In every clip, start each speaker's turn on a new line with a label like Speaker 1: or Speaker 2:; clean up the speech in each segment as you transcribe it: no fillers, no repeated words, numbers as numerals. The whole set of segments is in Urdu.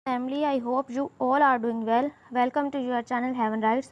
Speaker 1: Family, I hope you all are doing well. Welcome to your channel Heaven Rights.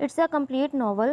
Speaker 1: It's a complete novel.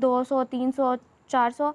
Speaker 1: 200 300 400,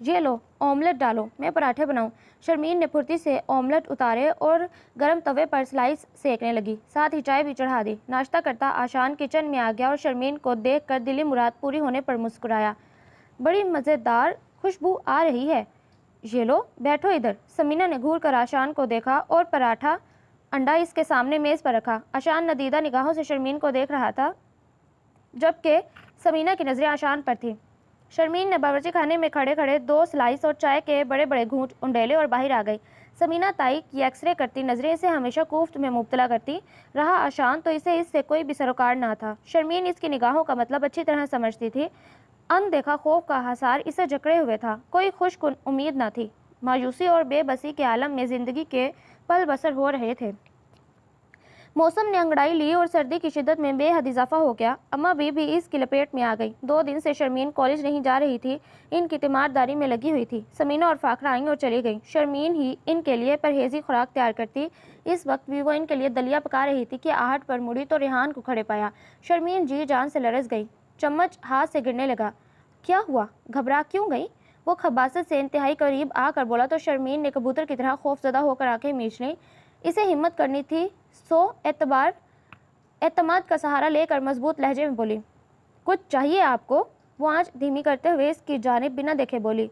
Speaker 1: یہ لو آملیٹ ڈالو، میں پراٹھے بناؤں۔ شرمین نے پھرتی سے آملیٹ اتارے اور گرم توے پر سلائس سیکنے لگی، ساتھ ہی چائے بھی چڑھا دی۔ ناشتہ کرتا آشان کچن میں آ گیا اور شرمین کو دیکھ کر دلی مراد پوری ہونے پر مسکرایا۔ بڑی مزیدار خوشبو آ رہی ہے، یہ لو بیٹھو ادھر۔ سمینہ نے گھور کر آشان کو دیکھا اور پراٹھا انڈا اس کے سامنے میز پر رکھا۔ آشان ندیدہ نگاہوں سے شرمین کو دیکھ رہا تھا، جبکہ سمینہ کی نظریں آشان پر تھیں۔ شرمین نے باورچی خانے میں کھڑے کھڑے 2 سلائس اور چائے کے بڑے بڑے گھونٹ انڈیلے اور باہر آ گئی۔ سمینہ تائی کی ایکس رے کرتی نظریں اسے ہمیشہ کوفت میں مبتلا کرتی رہا آشان تو اسے اس سے کوئی بھی سروکار نہ تھا۔ شرمین اس کی نگاہوں کا مطلب اچھی طرح سمجھتی تھی۔ ان دیکھا خوف کا حصار اسے جکڑے ہوئے تھا، کوئی خوش کن امید نہ تھی۔ مایوسی اور بے بسی کے عالم میں زندگی کے پل بسر ہو رہے تھے۔ موسم نے انگڑائی لی اور سردی کی شدت میں بے حد اضافہ ہو گیا۔ اماں بھی اس کی لپیٹ میں آ گئی۔ 2 دن سے شرمین کالج نہیں جا رہی تھی، ان کی تیمارداری میں لگی ہوئی تھی۔ سمینہ اور فاخرہ آئیں اور چلی گئیں۔ شرمین ہی ان کے لیے پرہیزی خوراک تیار کرتی، اس وقت بھی وہ ان کے لیے دلیا پکا رہی تھی کہ آہٹ پر مڑی تو ریحان کو کھڑے پایا۔ شرمین جی جان سے لرز گئی، چمچ ہاتھ سے گرنے لگا۔ کیا ہوا، گھبرا کیوں گئی؟ وہ خباثت سے انتہائی قریب آ کر بولا تو شرمین نے کبوتر کی طرح خوف زدہ ہو کر آنکھیں میچ لیں۔ اسے ہمت کرنی تھی، سو اعتماد کا سہارا لے کر مضبوط لہجے میں بولی، کچھ چاہیے آپ کو؟ وہ آنچ دھیمی کرتے ہوئے اس کی جانب بنا دیکھے بولی،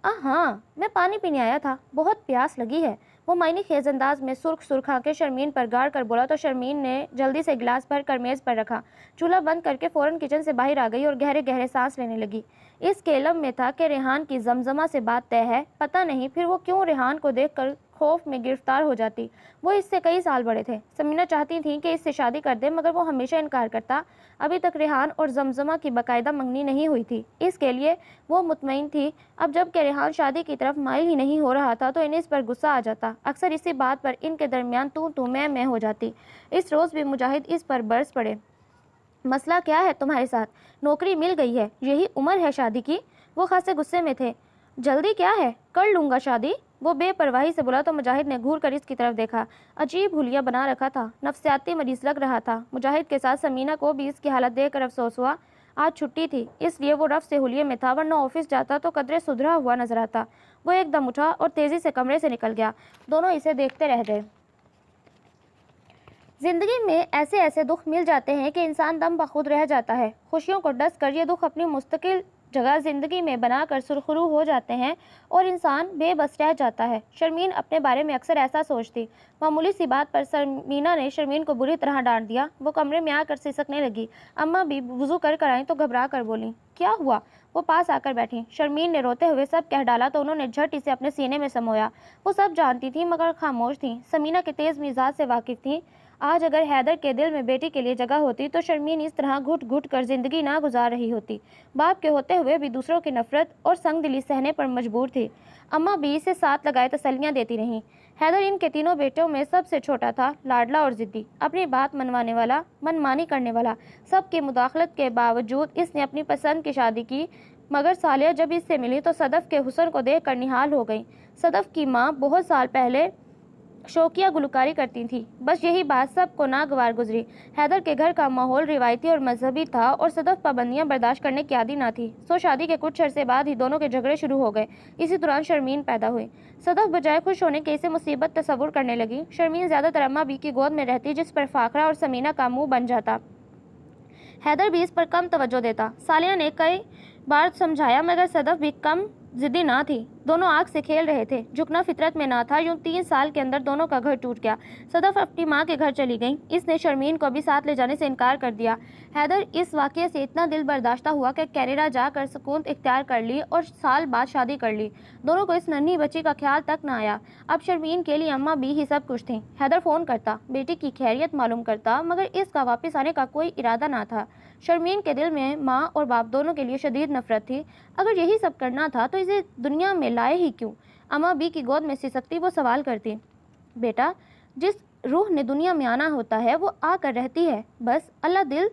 Speaker 1: ہاں میں پانی پینے آیا تھا، بہت پیاس لگی ہے۔ وہ معنی خیز انداز میں سرخ آنکھیں شرمین پر گاڑ کر بولا تو شرمین نے جلدی سے گلاس بھر کر میز پر رکھا، چولہا بند کر کے فوراً کچن سے باہر آ گئی اور گہرے گہرے سانس لینے لگی۔ اس کے علم میں تھا کہ ریحان کی زمزمہ سے بات طے ہے، پتہ نہیں پھر وہ کیوں ریحان کو دیکھ کر خوف میں گرفتار ہو جاتی۔ وہ اس سے کئی سال بڑے تھے۔ سمینہ چاہتی تھیں کہ اس سے شادی کر دے، مگر وہ ہمیشہ انکار کرتا۔ ابھی تک ریحان اور زمزمہ کی باقاعدہ منگنی نہیں ہوئی تھی، اس کے لیے وہ مطمئن تھی۔ اب جب کہ ریحان شادی کی طرف مائل ہی نہیں ہو رہا تھا تو انہیں اس پر غصہ آ جاتا، اکثر اسی بات پر ان کے درمیان تو میں ہو جاتی۔ اس روز بھی مجاہد اس پر برس پڑے، مسئلہ کیا ہے تمہارے ساتھ؟ نوکری مل گئی ہے، یہی عمر ہے شادی کی؟ وہ خاصے غصے میں تھے۔ جلدی کیا ہے، کر لوں گا شادی، وہ بے پرواہی سے بولا تو مجاہد نے گھور کر اس کی طرف دیکھا۔ عجیب حلیہ بنا رکھا تھا، نفسیاتی مریض لگ رہا تھا۔ مجاہد کے ساتھ سمینہ کو بھی اس کی حالت دیکھ کر افسوس ہوا۔ آج چھٹی تھی، اس لیے وہ رفع سے حلیے میں تھا، ورنہ آفس جاتا تو قدرے سدھرا ہوا نظر آتا۔ وہ ایک دم اٹھا اور تیزی سے کمرے سے نکل گیا۔ دونوں اسے دیکھتے رہ گئے۔ زندگی میں ایسے ایسے دکھ مل جاتے ہیں کہ انسان دم بخود رہ جاتا ہے۔ خوشیوں کو ڈس کر یہ دکھ اپنی مستقل جگہ زندگی میں بنا کر سرخرو ہو جاتے ہیں اور انسان بے بس رہ جاتا ہے۔ شرمین اپنے بارے میں اکثر ایسا سوچتی۔ معمولی سی بات پر سمینہ نے شرمین کو بری طرح ڈانٹ دیا۔ وہ کمرے میں آ کر سسکنے لگی۔ اماں بھی وضو کر آئیں تو گھبرا کر بولیں، کیا ہوا؟ وہ پاس آ کر بیٹھیں۔ شرمین نے روتے ہوئے سب کہہ ڈالا تو انہوں نے جھٹ اسے اپنے سینے میں سمویا۔ وہ سب جانتی تھیں مگر خاموش تھیں۔ سمینہ کے تیز مزاج سے واقف تھیں۔ آج اگر حیدر کے دل میں بیٹی کے لیے جگہ ہوتی تو شرمین اس طرح گھٹ گھٹ کر زندگی نہ گزار رہی ہوتی۔ باپ کے ہوتے ہوئے بھی دوسروں کی نفرت اور سنگ دلی سہنے پر مجبور تھی۔ اماں بھی اسے ساتھ لگائے تسلیاں دیتی رہیں۔ حیدر ان کے تینوں بیٹوں میں سب سے چھوٹا تھا، لاڈلا اور ضدی، اپنی بات منوانے والا، من مانی کرنے والا۔ سب کی مداخلت کے باوجود اس نے اپنی پسند کی شادی کی، مگر سالیہ جب اس سے ملی تو صدف کے حسن کو دیکھ کر نہال ہو گئی۔ صدف کی ماں بہت سال پہلے شوقیہ گلوکاری کرتی تھی، بس یہی بات سب کو ناگوار گزری۔ حیدر کے گھر کا ماحول روایتی اور مذہبی تھا اور صدف پابندیاں برداشت کرنے کی عادی نہ تھی، سو شادی کے کچھ عرصے بعد ہی دونوں کے جھگڑے شروع ہو گئے۔ اسی دوران شرمین پیدا ہوئی۔ صدف بجائے خوش ہونے کے اسے مصیبت تصور کرنے لگی۔ شرمین زیادہ تر اماں بی کی گود میں رہتی، جس پر فاخرہ اور سمینہ کا منہ بن جاتا۔ حیدر بھی اس پر کم توجہ دیتا۔ سالیہ نے کئی بار سمجھایا مگر صدف بھی کم ضدی نہ تھی۔ دونوں آگ سے کھیل رہے تھے، جھکنا فطرت میں نہ تھا۔ یوں 3 سال کے اندر دونوں کا گھر ٹوٹ گیا۔ صدف اپنی ماں کے گھر چلی گئی، اس نے شرمین کو بھی ساتھ لے جانے سے انکار کر دیا۔ حیدر اس واقعے سے اتنا دل برداشتہ ہوا کہ کینیڈا جا کر سکون اختیار کر لی اور سال بعد شادی کر لی۔ دونوں کو اس ننھی بچی کا خیال تک نہ آیا۔ اب شرمین کے لیے اماں بھی ہی سب کچھ تھیں۔ حیدر فون کرتا، بیٹی کی خیریت معلوم کرتا، مگر اس کا واپس آنے کا کوئی ارادہ نہ تھا۔ شرمین کے دل میں ماں اور باپ دونوں کے لیے شدید نفرت تھی۔ اگر یہی سب کرنا تھا تو اسے دنیا میں لائے ہی کیوں؟ اماں بی کی گود میں سسکتی وہ سوال کرتی، بیٹا جس روح نے دنیا میں آنا ہوتا ہے وہ آ کر رہتی ہے، بس اللہ دل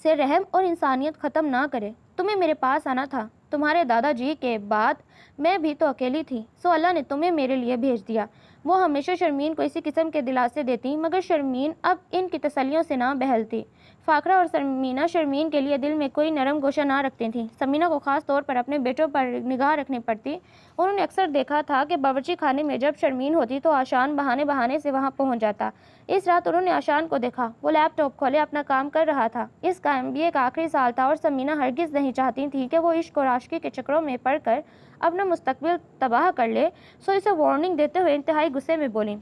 Speaker 1: سے رحم اور انسانیت ختم نہ کرے۔ تمہیں میرے پاس آنا تھا، تمہارے دادا جی کے بعد میں بھی تو اکیلی تھی، سو اللہ نے تمہیں میرے لیے بھیج دیا۔ وہ ہمیشہ شرمین کو اسی قسم کے دلاسے دیتی، مگر شرمین اب ان کی تسلیوں سے نہ بہلتی۔ فاخرہ اور سمینہ شرمین کے لیے دل میں کوئی نرم گوشہ نہ رکھتی تھیں۔ سمینہ کو خاص طور پر اپنے بیٹوں پر نگاہ رکھنی پڑتی۔ انہوں نے اکثر دیکھا تھا کہ باورچی خانے میں جب شرمین ہوتی تو آشان بہانے سے وہاں پہنچ جاتا۔ اس رات انہوں نے آشان کو دیکھا، وہ لیپ ٹاپ کھولے اپنا کام کر رہا تھا۔ اس کا MBA کا آخری سال تھا اور سمینہ ہرگز نہیں چاہتی تھی کہ وہ عشق اور عاشقی کے چکروں میں پڑ کر اپنا مستقبل تباہ کر لے، سو اسے وارننگ دیتے ہوئے انتہائی غصے میں بولی،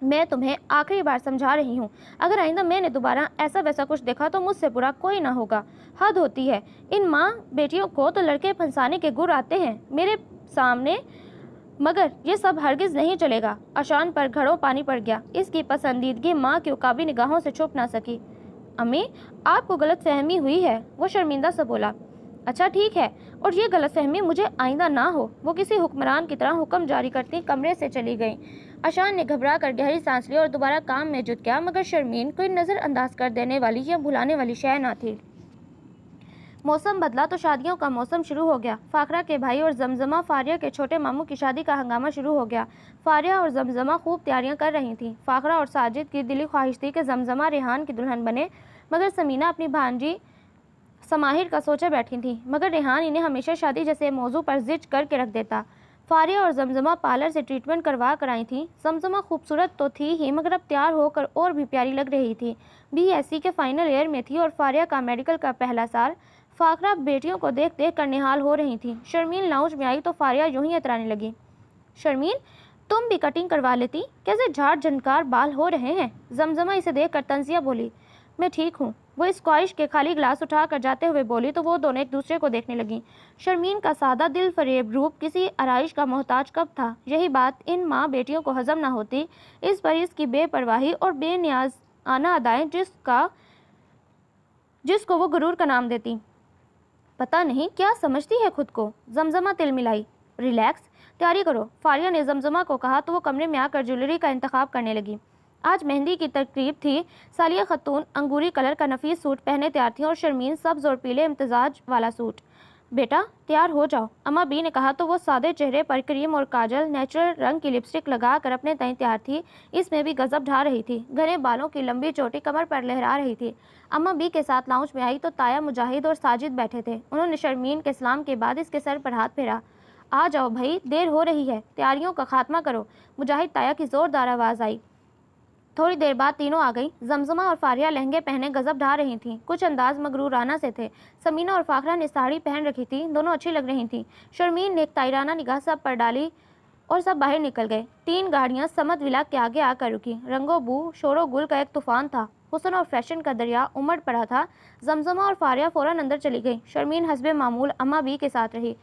Speaker 1: میں تمہیں آخری بار سمجھا رہی ہوں، اگر آئندہ میں نے دوبارہ ایسا ویسا کچھ دیکھا تو مجھ سے برا کوئی نہ ہوگا۔ حد ہوتی ہے، ان ماں بیٹیوں کو تو لڑکے پھنسانے کے گر آتے ہیں میرے سامنے، مگر یہ سب ہرگز نہیں چلے گا۔ آشان پر گھڑوں پانی پڑ گیا۔ اس کی پسندیدگی ماں کی عقابی نگاہوں سے چھپ نہ سکی۔ امی، آپ کو غلط فہمی ہوئی ہے، وہ شرمندہ سے بولا۔ اچھا ٹھیک ہے، اور یہ غلط فہمی مجھے آئندہ نہ ہو، وہ کسی حکمران کی طرح حکم جاری کرتی کمرے سے چلی گئی۔ آشان نے گھبرا کر گہری سانس لی اور دوبارہ کام میں جٹ گیا، مگر شرمین کوئی نظر انداز کر دینے والی یا بھلانے والی شے نہ تھی۔ موسم بدلا تو شادیوں کا موسم شروع ہو گیا۔ فاخرہ کے بھائی اور زمزمہ فاریہ کے چھوٹے ماموں کی شادی کا ہنگامہ شروع ہو گیا۔ فاریہ اور زمزمہ خوب تیاریاں کر رہی تھیں۔ فاخرہ اور ساجد کی دلی خواہش تھی کہ زمزمہ ریحان کی دلہن بنے، مگر سمینہ اپنی بھانجی سماہر کا سوچے بیٹھی تھی، مگر ریحان انہیں ہمیشہ شادی جیسے موضوع پر ضد کر کے رکھ دیتا۔ فاریہ اور زمزمہ پارلر سے ٹریٹمنٹ کروا کر آئی تھیں۔ زمزمہ خوبصورت تو تھی ہی، مگر اب تیار ہو کر اور بھی پیاری لگ رہی تھی۔ BSc کے فائنل ایئر میں تھی اور فاریہ کا میڈیکل کا پہلا سال۔ فاخرہ بیٹیوں کو دیکھ دیکھ کر نہال ہو رہی تھی۔ شرمین لاؤنج میں آئی تو فاریہ یوں ہی اترانے لگی، شرمین تم بھی کٹنگ کروا لیتی، کیسے جھاڑ جھنکار بال ہو رہے ہیں۔ زمزمہ اسے دیکھ کر طنزیہ بولی، میں ٹھیک ہوں۔ وہ اسکواش کے خالی گلاس اٹھا کر جاتے ہوئے بولی تو وہ دونوں ایک دوسرے کو دیکھنے لگیں۔ شرمین کا سادہ دل فریب روپ کسی آرائش کا محتاج کب تھا؟ یہی بات ان ماں بیٹیوں کو ہضم نہ ہوتی، اس پر اس کی بے پرواہی اور بے نیازانہ ادائیں جس کو وہ غرور کا نام دیتی۔ پتہ نہیں کیا سمجھتی ہے خود کو، زمزمہ تل ملائی۔ ریلیکس، تیاری کرو، فاریہ نے زمزمہ کو کہا تو وہ کمرے میں آ کر جویلری کا انتخاب کرنے لگی۔ آج مہندی کی تقریب تھی۔ سالیہ خاتون انگوری کلر کا نفیس سوٹ پہنے تیار تھیں اور شرمین سبز اور پیلے امتزاج والا سوٹ۔ بیٹا تیار ہو جاؤ، اماں بی نے کہا تو وہ سادے چہرے پر کریم اور کاجل نیچرل رنگ کی لپسٹک لگا کر اپنے تئیں تیار تھی۔ اس میں بھی غضب ڈھا رہی تھی، گھنے بالوں کی لمبی چوٹی کمر پر لہرا رہی تھی۔ اماں بی کے ساتھ لاؤنج میں آئی تو تایا، مجاہد اور ساجد بیٹھے تھے۔ انہوں نے شرمین کے سلام کے بعد اس کے سر پر ہاتھ پھیرا، آ جاؤ بھائی، دیر ہو رہی ہے، تیاریوں کا خاتمہ کرو۔ مجاہد تایا کی زوردار آواز آئی۔ تھوڑی دیر بعد تینوں آ گئیں۔ زمزمہ اور فاریہ لہنگے پہنے غضب ڈھا رہی تھیں، کچھ انداز مغرورانہ سے تھے۔ سمینہ اور فاخرہ نے ساڑی پہن رکھی تھی، دونوں اچھی لگ رہی تھیں۔ شرمین نے ایک تائرانہ نگاہ سب پر ڈالی اور سب باہر نکل گئے۔ 3 گاڑیاں سمت ولا کے آگے آ کر رکی۔ رنگ و بو، شور و گل کا ایک طوفان تھا، حسن اور فیشن کا دریا امڑ پڑا تھا۔ زمزمہ اور فاریہ فوراً اندر چلی گئی۔ شرمین حسب معمول اماں بی کے ساتھ رہی۔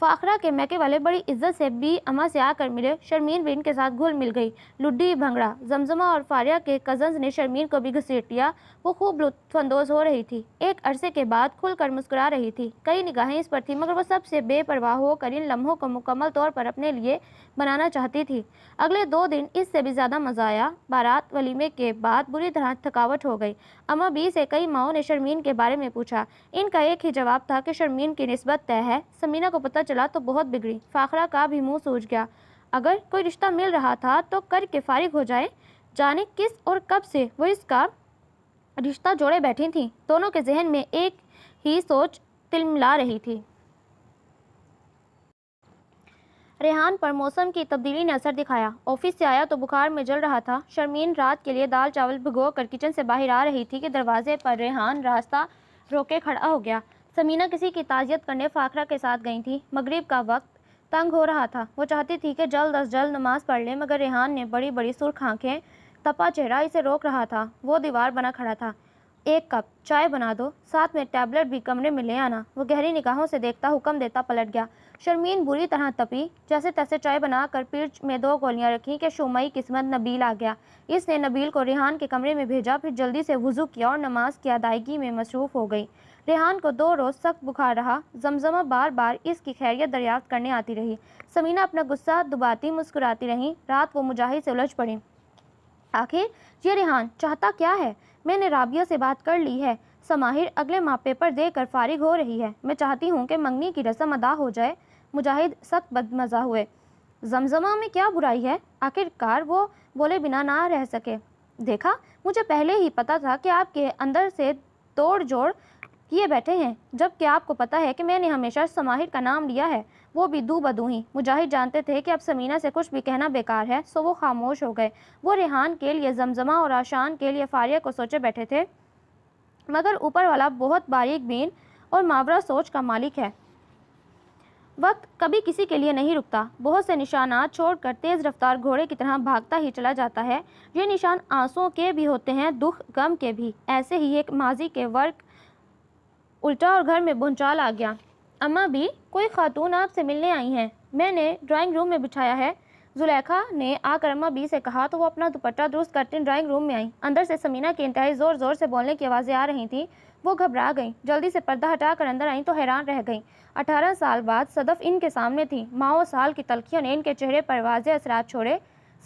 Speaker 1: فاخرہ کے میکے والے بڑی عزت سے بی اماں سے آ کر ملے۔ شرمین بھی ان کے ساتھ گھل مل گئی۔ لڈی بھنگڑا، زمزمہ اور فاریہ کے کزنز نے شرمین کو بھی گھسیٹ لیا۔ وہ خوب لطف اندوز ہو رہی تھی، ایک عرصے کے بعد کھل کر مسکرا رہی تھی۔ کئی نگاہیں اس پر تھیں، مگر وہ سب سے بے پرواہ ہو کر ان لمحوں کو مکمل طور پر اپنے لیے بنانا چاہتی تھی۔ اگلے 2 دن اس سے بھی زیادہ مزہ آیا۔ بارات ولیمے کے بعد بری طرح تھکاوٹ ہو گئی۔ اماں بی سے کئی ماؤں نے شرمین کے بارے میں پوچھا۔ ان کا ایک ہی جواب تھا کہ شرمین کی نسبت طے ہے۔ سمینہ کو پتہ چلا تو بہت بگڑی۔ فاخرہ کا بھی منہ سوج گیا۔ اگر کوئی رشتہ مل رہا تھا تو کر کے فارغ ہو جائے، جانے کس اور کب سے وہ اس کا رشتہ جوڑے بیٹھی تھیں۔ دونوں کے ذہن میں ایک ہی سوچ تلملا رہی تھی۔ ریحان پر موسم کی تبدیلی نے اثر دکھایا۔ آفس سے آیا تو بخار میں جل رہا تھا۔ شرمین رات کے لیے دال چاول بھگو کر کچن سے باہر آ رہی تھی کہ دروازے پر ریحان راستہ روکے کھڑا ہو گیا۔ سمینہ کسی کی تعزیت کرنے فاخرہ کے ساتھ گئی تھی۔ مغرب کا وقت تنگ ہو رہا تھا، وہ چاہتی تھی کہ جلد از جلد نماز پڑھ لے، مگر ریحان نے بڑی بڑی سرخ آنکھیں، تپا چہرہ اسے روک رہا تھا۔ وہ دیوار بنا کھڑا تھا۔ 1 کپ چائے بنا دو، ساتھ میں ٹیبلٹ بھی کمرے میں لے آنا۔ وہ گہری نگاہوں سے دیکھتا حکم دیتا پلٹ گیا۔ شرمین بری طرح تپی، جیسے تیسے چائے بنا کر فرج میں 2 گولیاں رکھیں کہ شومئی قسمت نبیل آ گیا۔ اس نے نبیل کو ریحان کے کمرے میں بھیجا، پھر جلدی سے وضو کیا اور نماز کی ادائیگی میں مصروف ہو گئی۔ ریحان کو 2 روز سخت بخار رہا۔ زمزمہ بار بار اس کی خیریت دریافت کرنے آتی رہی۔ سمینہ اپنا غصہ دباتی مسکراتی رہیں۔ رات وہ مجاہد سے الجھ پڑیں، آخر یہ ریحان چاہتا کیا ہے؟ میں نے رابعہ سے بات کر لی ہے، سماہر اگلے ماہ پیپر دے کر فارغ ہو رہی ہے، میں چاہتی ہوں کہ منگنی کی رسم ادا ہو جائے۔ مجاہد سخت بدمزہ ہوئے۔ زمزمہ میں کیا برائی ہے؟ آخر کار وہ بولے بنا نہ رہ سکے۔ دیکھا، مجھے پہلے ہی پتا تھا کہ آپ کے اندر سے توڑ جوڑ کیے بیٹھے ہیں، جب کہ آپ کو پتا ہے کہ میں نے ہمیشہ سماہر کا نام لیا ہے، وہ بھی دو بدو ہی۔ مجاہد جانتے تھے کہ اب سمینہ سے کچھ بھی کہنا بیکار ہے، سو وہ خاموش ہو گئے۔ وہ ریحان کے لیے، زمزمہ اور آشان کے لیے فاریہ کو سوچے بیٹھے تھے، مگر اوپر والا بہت باریک بین اور ماورا سوچ کا مالک ہے۔ وقت کبھی کسی کے لیے نہیں رکتا، بہت سے نشانات چھوڑ کر تیز رفتار گھوڑے کی طرح بھاگتا ہی چلا جاتا ہے۔ یہ نشان آنسوؤں کے بھی ہوتے ہیں، دکھ غم کے بھی۔ ایسے ہی ایک ماضی کے ورق الٹا اور گھر میں بھونچال آ گیا۔ اماں بھی، کوئی خاتون آپ سے ملنے آئی ہیں، میں نے ڈرائنگ روم میں بٹھایا ہے۔ زلیخا نے آ کر اماں بھی سے کہا تو وہ اپنا دوپٹہ درست کرتے ڈرائنگ روم میں آئیں۔ اندر سے سمینہ کی انتہائی زور زور سے بولنے کی آوازیں آ رہی تھیں۔ وہ گھبرا گئیں، جلدی سے پردہ ہٹا کر اندر آئیں تو حیران رہ گئیں۔ 18 سال بعد صدف ان کے سامنے تھی۔ ماؤں سال کی تلخیوں نے ان کے چہرے پر واضح اثرات چھوڑے۔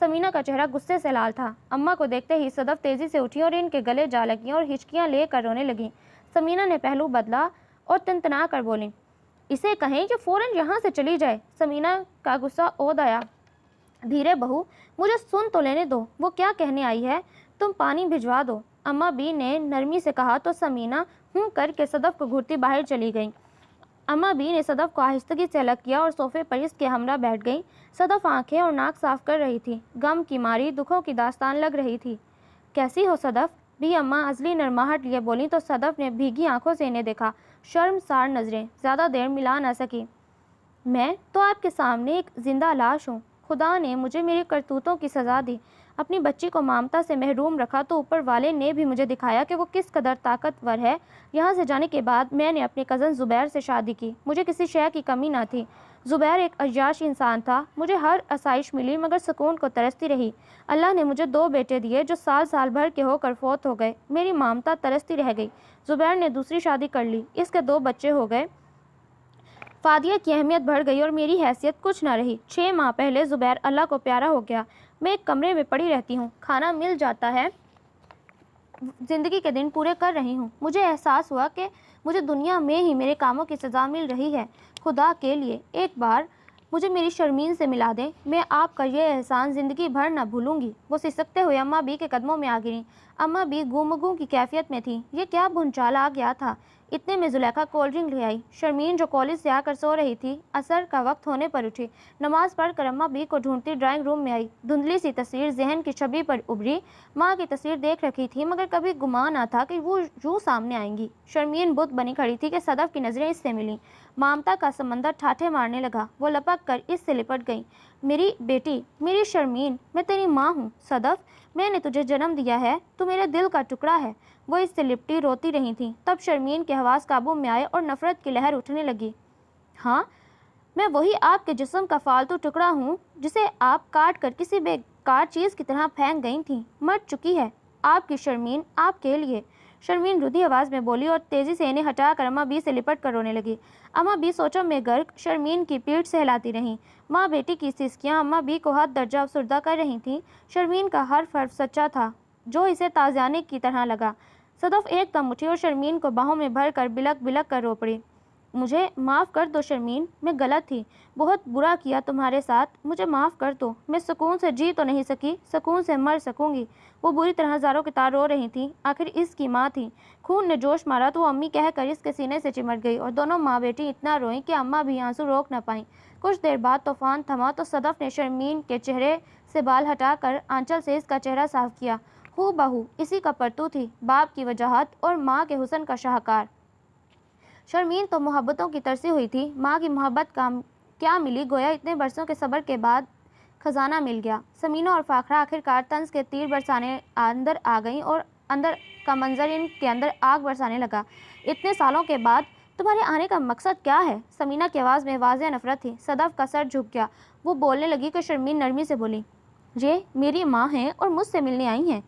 Speaker 1: سمینہ کا چہرہ غصے سے لال تھا۔ اماں کو دیکھتے ہی صدف تیزی سے اٹھی اور ان کے گلے جا لگیں اور ہچکیاں لے کر رونے لگیں۔ سمینہ نے پہلو بدلا اور تنتنا کر بولیں، اسے کہیں کہ فوراً یہاں سے چلی جائے۔ سمینہ کا غصہ عود آیا۔ دھیرے بہو، مجھے سن تو لینے دو، وہ کیا کہنے آئی ہے، تم پانی بھجوا دو، اماں بی نے نرمی سے کہا تو سمینہ ہوں کر کے صدف کو گھورتی باہر چلی گئیں۔ اماں بی نے صدف کو آہستگی سے الگ کیا اور صوفے پر اس کے ہمراہ بیٹھ گئیں۔ صدف آنکھیں اور ناک صاف کر رہی تھی، غم کی ماری دکھوں کی داستان لگ رہی تھی۔ کیسی ہو صدف؟ بھی اماں ازلی نرماہٹ لیے بولیں تو صدف نے بھیگی آنکھوں سے انہیں دیکھا، شرمسار نظریں زیادہ دیر ملا نہ سکی۔ میں تو آپ کے سامنے ایک زندہ لاش ہوں۔ خدا نے مجھے میری کرتوتوں کی سزا دی، اپنی بچی کو مامتا سے محروم رکھا تو اوپر والے نے بھی مجھے دکھایا کہ وہ کس قدر طاقتور ہے۔ یہاں سے جانے کے بعد میں نے اپنے کزن زبیر سے شادی کی، مجھے کسی شے کی کمی نہ تھی۔ زبیر ایک عیاش انسان تھا، مجھے ہر آسائش ملی مگر سکون کو ترستی رہی۔ اللہ نے مجھے 2 بیٹے دیے جو سال بھر کے ہو کر فوت ہو گئے، میری مامتا ترستی رہ گئی۔ زبیر نے دوسری شادی کر لی، اس کے 2 بچے ہو گئے۔ فادیہ کی اہمیت بڑھ گئی اور میری حیثیت کچھ نہ رہی۔ 6 ماہ پہلے زبیر اللہ کو پیارا ہو گیا۔ میں ایک کمرے میں پڑی رہتی ہوں، کھانا مل جاتا ہے، زندگی کے دن پورے کر رہی ہوں۔ مجھے احساس ہوا کہ مجھے دنیا میں ہی میرے کاموں کی سزا مل رہی ہے۔ خدا کے لیے ایک بار مجھے میری شرمین سے ملا دیں، میں آپ کا یہ احسان زندگی بھر نہ بھولوں گی۔ وہ سسکتے ہوئے اماں بی کے قدموں میں آ گریں۔ اماں بی گونگوں کی کیفیت میں تھیں۔ یہ کیا بھونچال آ گیا تھا؟ اتنے میں زلیخا کولڈ ڈرنک لے آئی۔ شرمین جو کالج سے آ کر سو رہی تھی، عصر کا وقت ہونے پر اٹھی، نماز پڑھ کر اماں بی کو ڈھونڈتی ڈرائنگ روم میں آئی۔ دھندلی سی تصویر ذہن کی چھبی پر ابھری۔ ماں کی تصویر دیکھ رکھی تھی مگر کبھی گمان نہ تھا کہ وہ یوں سامنے آئیں گی۔ شرمین بت بنی کھڑی تھی کہ صدف کی نظریں اس سے ملیں۔ مامتا کا سمندر ٹھاٹھے مارنے لگا، وہ لپک کر اس سے لپٹ گئی۔ میری بیٹی، میری شرمین، میں تیری ماں ہوں۔ صدف، میں نے تجھے جنم دیا ہے، تو میرے دل کا ٹکڑا ہے۔ وہ اس سے لپٹی روتی رہی تھیں۔ تب شرمین کے حواس قابو میں آئے اور نفرت کی لہر اٹھنے لگی۔ ہاں، میں وہی آپ کے جسم کا فالتو ٹکڑا ہوں جسے آپ کاٹ کر کسی بیکار چیز کی طرح پھینک گئی تھیں۔ مر چکی ہے آپ کی شرمین، آپ کے لیے۔ شرمین رودھی آواز میں بولی اور تیزی سے انہیں ہٹا کر اماں بی سے لپٹ کر رونے لگی۔ اماں بی سوچوں میں غرق شرمین کی پیٹھ سے ہلاتی رہیں۔ ماں بیٹی کی سسکیاں اماں بی کو حد درجہ افسردہ کر رہی تھیں۔ شرمین کا ہر حرف سچا تھا جو اسے تازیانے کی طرح لگا۔ صدف ایک دم اٹھی اور شرمین کو باہوں میں بھر کر بلک بلک کر رو پڑی۔ مجھے معاف کر دو شرمین، میں غلط تھی، بہت برا کیا تمہارے ساتھ، مجھے معاف کر دو، میں سکون سے جی تو نہیں سکی، سکون سے مر سکوں گی۔ وہ بری طرح زاروں کی طرح رو رہی تھیں، آخر اس کی ماں تھی۔ خون نے جوش مارا تو وہ امی کہہ کر اس کے سینے سے چمٹ گئی اور دونوں ماں بیٹی اتنا روئیں کہ اماں بھی آنسو روک نہ پائیں۔ کچھ دیر بعد طوفان تھما تو صدف نے شرمین کے چہرے سے بال ہٹا کر آنچل سے اس کا چہرہ صاف کیا۔ ہو بہو اسی کا پرتو تھی، باپ کی وجاہت اور ماں کے حسن کا شاہکار۔ شرمین تو محبتوں کی ترسی ہوئی تھی، ماں کی محبت کا کیا ملی، گویا اتنے برسوں کے صبر کے بعد خزانہ مل گیا۔ سمینہ اور فاخرہ آخرکار طنز کے تیر برسانے اندر آ گئیں اور اندر کا منظر ان کے اندر آگ برسانے لگا۔ اتنے سالوں کے بعد تمہارے آنے کا مقصد کیا ہے؟ سمینہ کی آواز میں واضح نفرت تھی۔ صدف کا سر جھک گیا، وہ بولنے لگی کہ شرمین نرمی سے بولی، یہ میری ماں ہیں اور مجھ سے ملنے آئی ہیں۔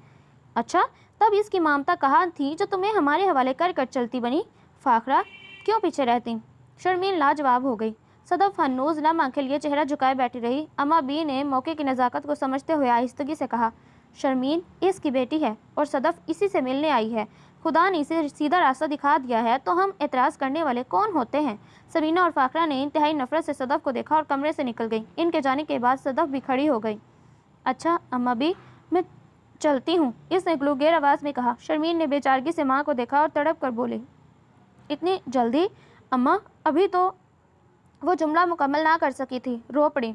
Speaker 1: اچھا، تب اس کی مامتا کہاں تھی جو تمہیں ہمارے حوالے کر کر چلتی بنی؟ فاخرہ کیوں پیچھے رہتی؟ شرمین لاجواب ہو گئی۔ صدف ہنوز لم آنکھیں لیے چہرہ جھکائے بیٹھی رہی۔ اماں بی نے موقع کی نزاکت کو سمجھتے ہوئے آہستگی سے کہا، شرمین اس کی بیٹی ہے اور صدف اسی سے ملنے آئی ہے۔ خدا نے اسے سیدھا راستہ دکھا دیا ہے تو ہم اعتراض کرنے والے کون ہوتے ہیں؟ سمینہ اور فاخرہ نے انتہائی نفرت سے صدف کو دیکھا اور کمرے سے نکل گئی۔ ان کے جانے کے بعد صدف بھی کھڑی ہو گئی۔ اچھا اماں بھی، میں چلتی ہوں، اس نے گلوگیر آواز میں کہا۔ شرمین نے بے چارگی سے ماں کو دیکھا اور تڑپ کر بولی، اتنی جلدی؟ اماں، ابھی تو وہ جملہ مکمل نہ کر سکی تھی، رو پڑی۔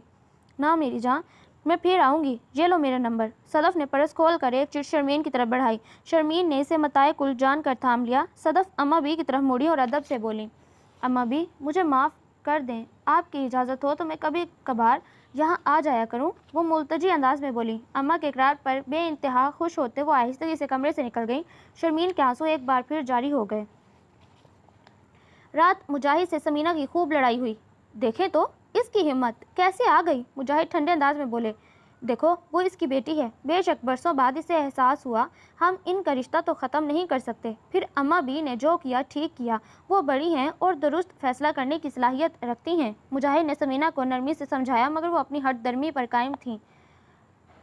Speaker 1: نہ میری جان، میں پھر آؤں گی، یہ لو میرا نمبر۔ صدف نے پرس کھول کر ایک چٹ شرمین کی طرف بڑھائی۔ شرمین نے اسے متاع کل جان کر تھام لیا۔ صدف اماں بھی کی طرف مڑی اور ادب سے بولی، اماں بھی مجھے معاف کر دیں، آپ کی اجازت ہو تو میں کبھی کبھار یہاں آ جایا کروں؟ وہ ملتجی انداز میں بولی۔ اماں کے اقرار پر بے انتہا خوش ہوتے وہ آہستگی سے کمرے سے نکل گئیں۔ شرمین کے آنسو ایک بار پھر جاری ہو گئے۔ رات مجاہد سے سمینہ کی خوب لڑائی ہوئی۔ دیکھیں تو اس کی ہمت کیسے آ گئی؟ مجاہد ٹھنڈے انداز میں بولے، دیکھو وہ اس کی بیٹی ہے، بے شک برسوں بعد اسے احساس ہوا ہم ان کا رشتہ تو ختم نہیں کر سکتے۔ پھر اماں بھی نے جو کیا ٹھیک کیا، وہ بڑی ہیں اور درست فیصلہ کرنے کی صلاحیت رکھتی ہیں۔ مجاہد نے سمینہ کو نرمی سے سمجھایا مگر وہ اپنی ہٹ درمی پر قائم تھیں۔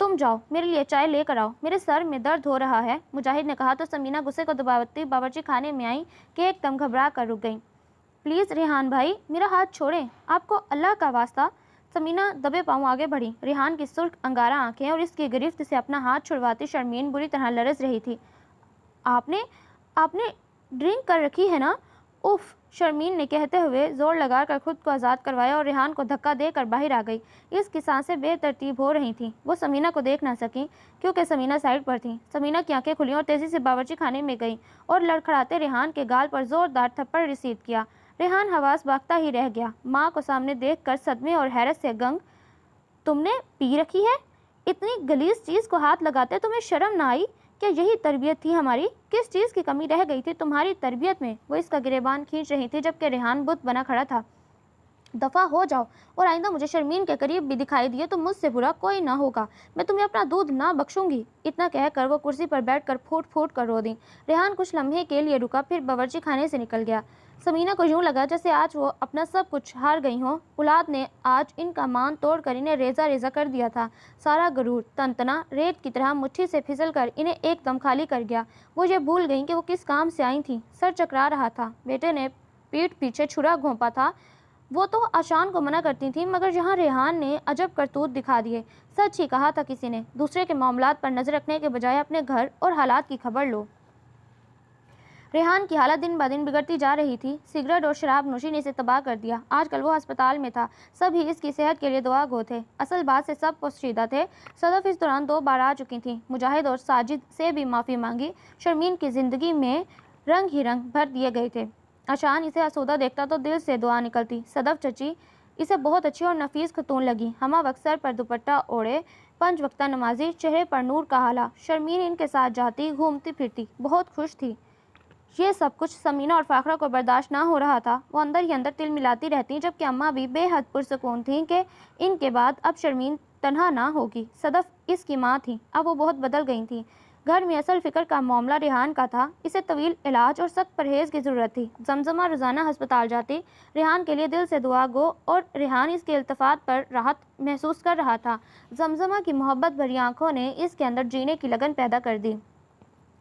Speaker 1: تم جاؤ، میرے لیے چائے لے کر آؤ، میرے سر میں درد ہو رہا ہے، مجاہد نے کہا تو سمینہ غصے کو دباتی باورچی خانے میں آئیں کہ ایک دم گھبرا کر رک گئیں۔ پلیز ریحان بھائی، میرا ہاتھ چھوڑیں، آپ کو اللہ کا واسطہ۔ سمینہ دبے پاؤں آگے بڑھی۔ ریحان کی سرخ انگارہ آنکھیں اور اس کی گرفت سے اپنا ہاتھ چھڑواتی شرمین بری طرح لرز رہی تھی۔ آپ نے ڈرنک کر رکھی ہے نا؟ اف، شرمین نے کہتے ہوئے زور لگا کر خود کو آزاد کروایا اور ریحان کو دھکا دے کر باہر آ گئی۔ اس کی سانسیں بے ترتیب ہو رہی تھیں۔ وہ سمینہ کو دیکھ نہ سکیں کیونکہ سمینہ سائڈ پر تھیں۔ سمینہ کی آنکھیں کھلیں اور تیزی سے باورچی خانے میں گئیں اور لڑکھڑاتے ریحان کے گال پر زوردار تھپڑ رسید کیا۔ ریحان حواس باختہ ہی رہ گیا، ماں کو سامنے دیکھ کر صدمے اور حیرت سے گنگ۔ تم نے پی رکھی ہے؟ اتنی غلیظ چیز کو ہاتھ لگاتے تمہیں شرم نہ آئی؟ کیا یہی تربیت تھی ہماری؟ کس چیز کی کمی رہ گئی تھی تمہاری تربیت میں؟ وہ اس کا گریبان کھینچ رہی تھی جبکہ ریحان بت بنا کھڑا تھا۔ دفع ہو جاؤ، اور آئندہ مجھے شرمین کے قریب بھی دکھائی دیے تو مجھ سے برا کوئی نہ ہوگا، میں تمہیں اپنا دودھ نہ بخشوں گی۔ اتنا کہہ کر وہ کرسی پر بیٹھ کر پھوٹ پھوٹ کر رو دی۔ ریحان کچھ لمحے کے لیے رکا، پھر باورچی خانے سے نکل گیا۔ سمینہ کو یوں لگا جیسے آج وہ اپنا سب کچھ ہار گئی ہوں۔ اولاد نے آج ان کا مان توڑ کر انہیں ریزہ ریزہ کر دیا تھا۔ سارا غرور تنتنا ریت کی طرح مٹھی سے پھسل کر انہیں ایک دم خالی کر گیا۔ وہ یہ بھول گئیں کہ وہ کس کام سے آئی تھیں۔ سر چکرا رہا تھا، بیٹے نے پیٹھ پیچھے چھرا گھونپا تھا۔ وہ تو آشان کو منع کرتی تھیں مگر یہاں ریحان نے عجب کرتوت دکھا دیے۔ سچ ہی کہا تھا کسی نے، دوسرے کے معاملات پر نظر رکھنے کے بجائے اپنے گھر اور حالات کی خبر لو۔ ریحان کی حالت دن بدن بگڑتی جا رہی تھی۔ سگریٹ اور شراب نوشی نے اسے تباہ کر دیا۔ آج کل وہ ہسپتال میں تھا، سب ہی اس کی صحت کے لیے دعا گو تھے۔ اصل بات سے سب پوشیدہ تھے۔ صدف اس دوران 2 بار آ چکی تھیں، مجاہد اور ساجد سے بھی معافی مانگی۔ شرمین کی زندگی میں رنگ ہی رنگ بھر دیے گئے تھے۔ آشان اسے آسودہ دیکھتا تو دل سے دعا نکلتی۔ صدف چچی اسے بہت اچھی اور نفیس خاتون لگی، ہمہ وقت سر پر دوپٹہ اوڑھے، 5 وقتہ نمازی، چہرے پر نور کا ہالہ۔ شرمین ان کے ساتھ جاتی گھومتی پھرتی، بہت خوش تھی۔ یہ سب کچھ سمینہ اور فاخرہ کو برداشت نہ ہو رہا تھا۔ وہ اندر ہی اندر تل ملاتی رہتی جبکہ اماں بھی بے حد پرسکون تھیں کہ ان کے بعد اب شرمین تنہا نہ ہوگی۔ صدف اس کی ماں تھی، اب وہ بہت بدل گئی تھیں۔ گھر میں اصل فکر کا معاملہ ریحان کا تھا، اسے طویل علاج اور سخت پرہیز کی ضرورت تھی۔ زمزمہ روزانہ ہسپتال جاتی، ریحان کے لیے دل سے دعا گو اور ریحان اس کے التفات پر راحت محسوس کر رہا تھا۔ زمزمہ کی محبت بھری آنکھوں نے اس کے اندر جینے کی لگن پیدا کر دی۔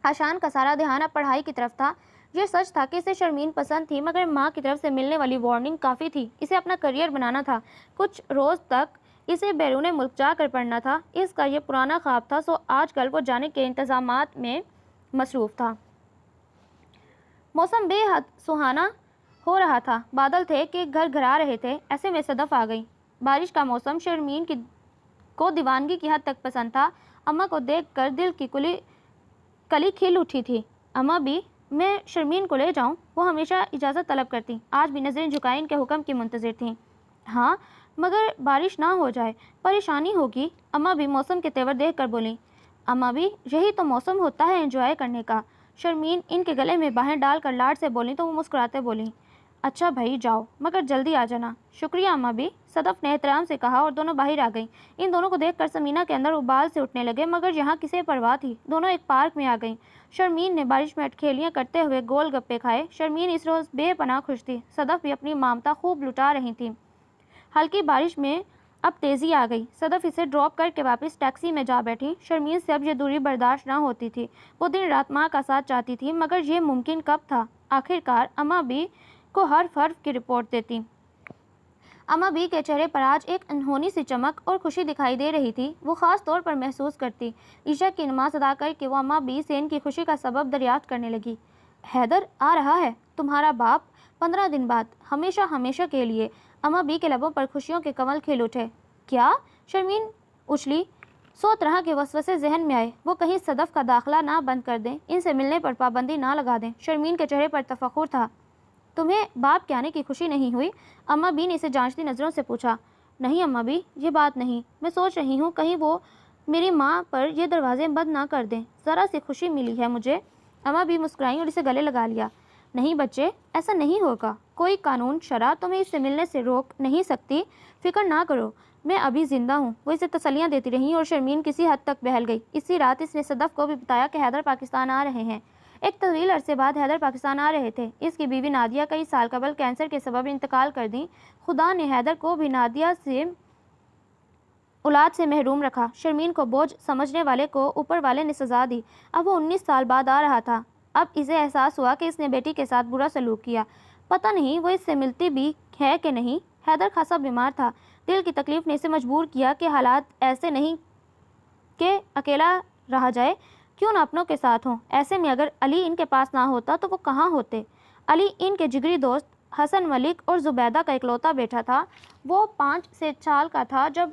Speaker 1: آشان کا سارا دھیان اب پڑھائی کی طرف تھا۔ یہ سچ تھا کہ اسے شرمین پسند تھی مگر ماں کی طرف سے ملنے والی وارننگ کافی تھی۔ اسے اپنا کیریئر بنانا تھا، کچھ روز تک اسے بیرون ملک جا کر پڑھنا تھا۔ اس کا یہ پرانا خواب تھا، سو آج کل وہ جانے کے انتظامات میں مصروف تھا۔ موسم بے حد سہانا ہو رہا تھا، بادل تھے کہ گھر گھرا رہے تھے۔ ایسے میں صدف آ گئی۔ بارش کا موسم شرمین کو دیوانگی کی حد تک پسند تھا۔ اماں کو دیکھ کر دل کی کلی کھل اٹھی تھی۔ اماں بھی، میں شرمین کو لے جاؤں؟ وہ ہمیشہ اجازت طلب کرتی، آج بھی نظریں جھکائے ان کے حکم کی منتظر تھیں۔ ہاں مگر بارش نہ ہو جائے، پریشانی ہوگی، اماں بھی موسم کے تیور دیکھ کر بولی۔ اماں بھی، یہی تو موسم ہوتا ہے انجوائے کرنے کا۔ شرمین ان کے گلے میں باہیں ڈال کر لاڈ سے بولیں تو وہ مسکراتے بولیں، اچھا بھائی جاؤ مگر جلدی آ جانا۔ شکریہ اماں بھی، صدف نے احترام سے کہا اور دونوں باہر آ گئیں۔ ان دونوں کو دیکھ کر سمینہ کے اندر ابال سے اٹھنے لگے مگر یہاں کسے پرواہ تھی، دونوں ایک پارک میں آ گئیں۔ شرمین نے بارش میں اٹکھیلیاں کرتے ہوئے گول گپے کھائے۔ شرمین اس روز بے پناہ خوش تھی، صدف بھی اپنی مامتا خوب لٹا رہی تھیں۔ ہلکی بارش میں اب تیزی آ گئی۔ صدف اسے ڈراپ کر کے واپس ٹیکسی میں جا بیٹھی۔ شرمین سے اب یہ دوری برداشت نہ ہوتی تھی۔ وہ دن رات ماں کا ساتھ چاہتی تھی، مگر یہ ممکن کب تھا؟ آخرکار اماں بی کو ہر حرف کی رپورٹ دیتی۔ اماں بی کے چہرے پر آج ایک انہونی سی چمک اور خوشی دکھائی دے رہی تھی۔ وہ خاص طور پر محسوس کرتی۔ عشاء کی نماز ادا کر کے وہ اماں بی سے ان کی خوشی کا سبب دریافت کرنے لگی۔ حیدر آ رہا ہے، تمہارا باپ، 15 دن بعد، ہمیشہ ہمیشہ کے لیے۔ اماں بی کے لبوں پر خوشیوں کے کنول کھل اٹھے۔ کیا؟ شرمین اچھلی۔ 100 طرح کے وسوسے ذہن میں آئے۔ وہ کہیں صدف کا داخلہ نہ بند کر دیں، ان سے ملنے پر پابندی نہ لگا دیں۔ شرمین کے چہرے پر تفخر تھا۔ تمہیں باپ کے آنے کی خوشی نہیں ہوئی؟ اماں بی نے اسے جانچتی نظروں سے پوچھا۔ نہیں اماں بی، یہ بات نہیں۔ میں سوچ رہی ہوں کہیں وہ میری ماں پر یہ دروازے بند نہ کر دیں۔ ذرا سی خوشی ملی ہے مجھے۔ اماں بی مسکرائیں اور اسے گلے لگا لیا۔ نہیں بچے، ایسا نہیں ہوگا۔ کوئی قانون شرع تمہیں اس سے ملنے سے روک نہیں سکتی۔ فکر نہ کرو، میں ابھی زندہ ہوں۔ وہ اسے تسلیاں دیتی رہیں اور شرمین کسی حد تک بہل گئی۔ اسی رات اس نے صدف کو بھی بتایا کہ حیدر پاکستان آ رہے ہیں۔ ایک طویل عرصے بعد حیدر پاکستان آ رہے تھے۔ اس کی بیوی نادیہ کئی سال قبل کینسر کے سبب انتقال کر دیں۔ خدا نے حیدر کو بھی نادیہ سے اولاد سے محروم رکھا۔ شرمین کو بوجھ سمجھنے والے کو اوپر والے نے سزا دی۔ اب وہ 19 سال بعد آ رہا تھا۔ اب اسے احساس ہوا کہ اس نے بیٹی کے ساتھ برا سلوک کیا۔ پتہ نہیں وہ اس سے ملتی بھی ہے کہ نہیں۔ حیدر خاصا بیمار تھا۔ دل کی تکلیف نے اسے مجبور کیا کہ حالات ایسے نہیں کہ اکیلا رہا جائے، کیوں نہ اپنوں کے ساتھ ہوں۔ ایسے میں اگر علی ان کے پاس نہ ہوتا تو وہ کہاں ہوتے؟ علی ان کے جگری دوست حسن ملک اور زبیدہ کا اکلوتا بیٹا تھا۔ وہ 5 سال کا تھا جب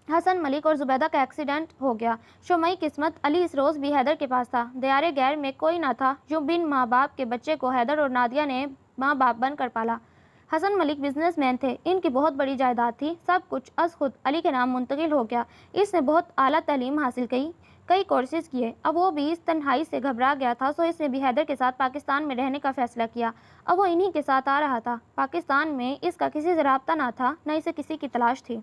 Speaker 1: حسن ملک اور زبیدہ کا ایکسیڈنٹ ہو گیا۔ شومئی قسمت، علی اس روز بھی حیدر کے پاس تھا۔ دیار غیر میں کوئی نہ تھا۔ یوں بن ماں باپ کے بچے کو حیدر اور نادیہ نے ماں باپ بن کر پالا۔ حسن ملک بزنس مین تھے۔ ان کی بہت بڑی جائیداد تھی۔ سب کچھ از خود علی کے نام منتقل ہو گیا۔ اس نے بہت اعلیٰ تعلیم حاصل کی، کئی کورسز کیے۔ اب وہ بھی اس تنہائی سے گھبرا گیا تھا، سو اس نے بھی حیدر کے ساتھ پاکستان میں رہنے کا فیصلہ کیا۔ اب وہ انہی کے ساتھ آ رہا تھا۔ پاکستان میں اس کا کسی سے رابطہ نہ تھا، نہ اسے کسی کی تلاش تھی۔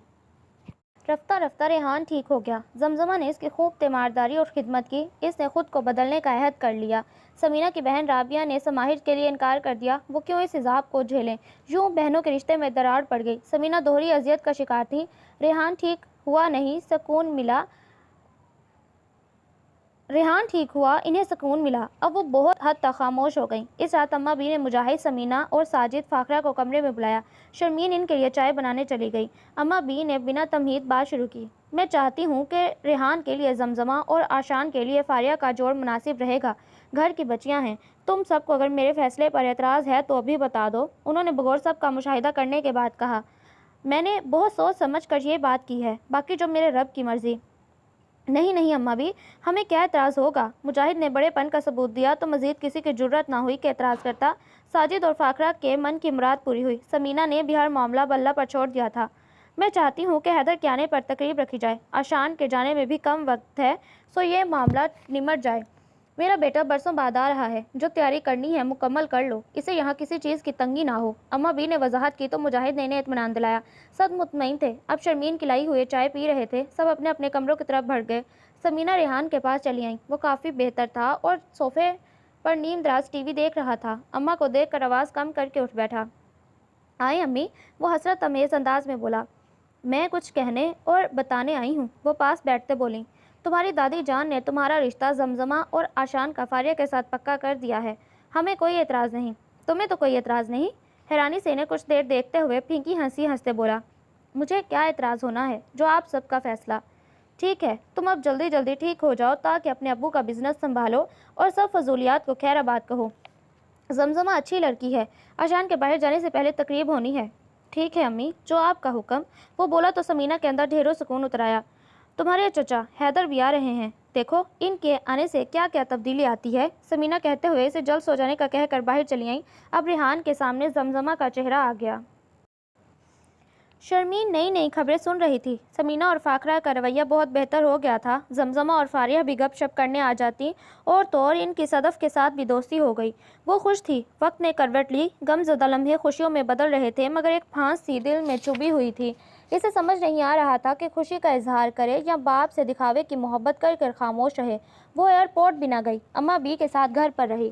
Speaker 1: رفتہ رفتہ ریحان ٹھیک ہو گیا۔ زمزمہ نے اس کی خوب تیمارداری اور خدمت کی۔ اس نے خود کو بدلنے کا عہد کر لیا۔ سمینہ کی بہن رابعہ نے سماحت کے لیے انکار کر دیا۔ وہ کیوں اس عذاب کو جھیلیں؟ یوں بہنوں کے رشتے میں دراڑ پڑ گئی۔ سمینہ دوہری اذیت کا شکار تھی۔ ریحان ٹھیک ہوا نہیں، سکون ملا۔ ریحان ٹھیک ہوا، انہیں سکون ملا۔ اب وہ بہت حد تک خاموش ہو گئیں۔ اس رات اماں بی نے مجاہد، سمینہ اور ساجد فاخرہ کو کمرے میں بلایا۔ شرمین ان کے لیے چائے بنانے چلی گئی۔ اماں بی نے بنا تمہید بات شروع کی۔ میں چاہتی ہوں کہ ریحان کے لیے زمزمہ اور آشان کے لیے فاریہ کا جوڑ مناسب رہے گا۔ گھر کی بچیاں ہیں۔ تم سب کو اگر میرے فیصلے پر اعتراض ہے تو ابھی بتا دو۔ انہوں نے بغور سب کا مشاہدہ کرنے کے بعد کہا۔ میں نے بہت سوچ سمجھ کر یہ بات کی ہے، باقی جو میرے رب کی مرضی۔ نہیں نہیں اماں بی، ہمیں کیا اعتراض ہوگا؟ مجاہد نے بڑے پن کا ثبوت دیا تو مزید کسی کی جرأت نہ ہوئی کہ اعتراض کرتا۔ ساجد اور فاخرہ کے من کی مراد پوری ہوئی۔ سمینہ نے بھی ہر معاملہ اللہ پر چھوڑ دیا تھا۔ میں چاہتی ہوں کہ حیدر کے آنے پر تقریب رکھی جائے۔ آشان کے جانے میں بھی کم وقت ہے، سو یہ معاملہ نمٹ جائے۔ میرا بیٹا برسوں بعد آ رہا ہے، جو تیاری کرنی ہے مکمل کر لو، اسے یہاں کسی چیز کی تنگی نہ ہو۔ اماں بی نے وضاحت کی تو مجاہد نے انہیں اطمینان دلایا۔ سب مطمئن تھے۔ اب شرمین کی لائی ہوئے چائے پی رہے تھے۔ سب اپنے اپنے کمروں کی طرف بڑھ گئے۔ سمینہ ریحان کے پاس چلی آئیں۔ وہ کافی بہتر تھا اور صوفے پر نیم دراز ٹی وی دیکھ رہا تھا۔ اماں کو دیکھ کر آواز کم کر کے اٹھ بیٹھا۔ آئیں امی، وہ حسرت امیز انداز میں بولا۔ میں کچھ کہنے اور بتانے آئی ہوں، وہ پاس بیٹھتے بولیں۔ تمہاری دادی جان نے تمہارا رشتہ زمزمہ اور آشان کا فاریہ کے ساتھ پکا کر دیا ہے۔ ہمیں کوئی اعتراض نہیں۔ تمہیں تو کوئی اعتراض نہیں؟ حیرانی سے انہیں کچھ دیر دیکھتے ہوئے پھینکی ہنسی ہنستے بولا۔ مجھے کیا اعتراض ہونا ہے، جو آپ سب کا فیصلہ۔ ٹھیک ہے، تم اب جلدی جلدی ٹھیک ہو جاؤ تاکہ اپنے ابو کا بزنس سنبھالو اور سب فضولیات کو خیر آباد کہو۔ زمزمہ اچھی لڑکی ہے۔ آشان کے باہر جانے سے پہلے تقریب ہونی ہے۔ ٹھیک ہے امی، جو آپ کا حکم، وہ بولا تو سمینہ کے اندر ڈھیروں سکون اتر آیا۔ تمہارے چچا حیدر بھی آ رہے ہیں، دیکھو ان کے آنے سے کیا کیا تبدیلی آتی ہے۔ سمینہ کہتے ہوئے اسے جلد سو جانے کا کہہ کر باہر چلی آئیں۔ اب ریحان کے سامنے زمزمہ کا چہرہ آ گیا۔ شرمین نئی نئی خبریں سن رہی تھی۔ سمینہ اور فاخرہ کا رویہ بہت بہتر ہو گیا تھا۔ زمزمہ اور فاریہ بھی گپ شپ کرنے آ جاتی اور تو اور ان کی صدف کے ساتھ بھی دوستی ہو گئی۔ وہ خوش تھی۔ وقت نے کروٹ لی۔ غم زدہ لمحے خوشیوں میں بدل رہے تھے، مگر ایک پھانس سی دل میں چبھی ہوئی تھی۔ اسے سمجھ نہیں آ رہا تھا کہ خوشی کا اظہار کرے یا باپ سے دکھاوے کی محبت کر کر خاموش رہے۔ وہ ایئرپورٹ بھی نہ گئی، اماں بی کے ساتھ گھر پر رہی۔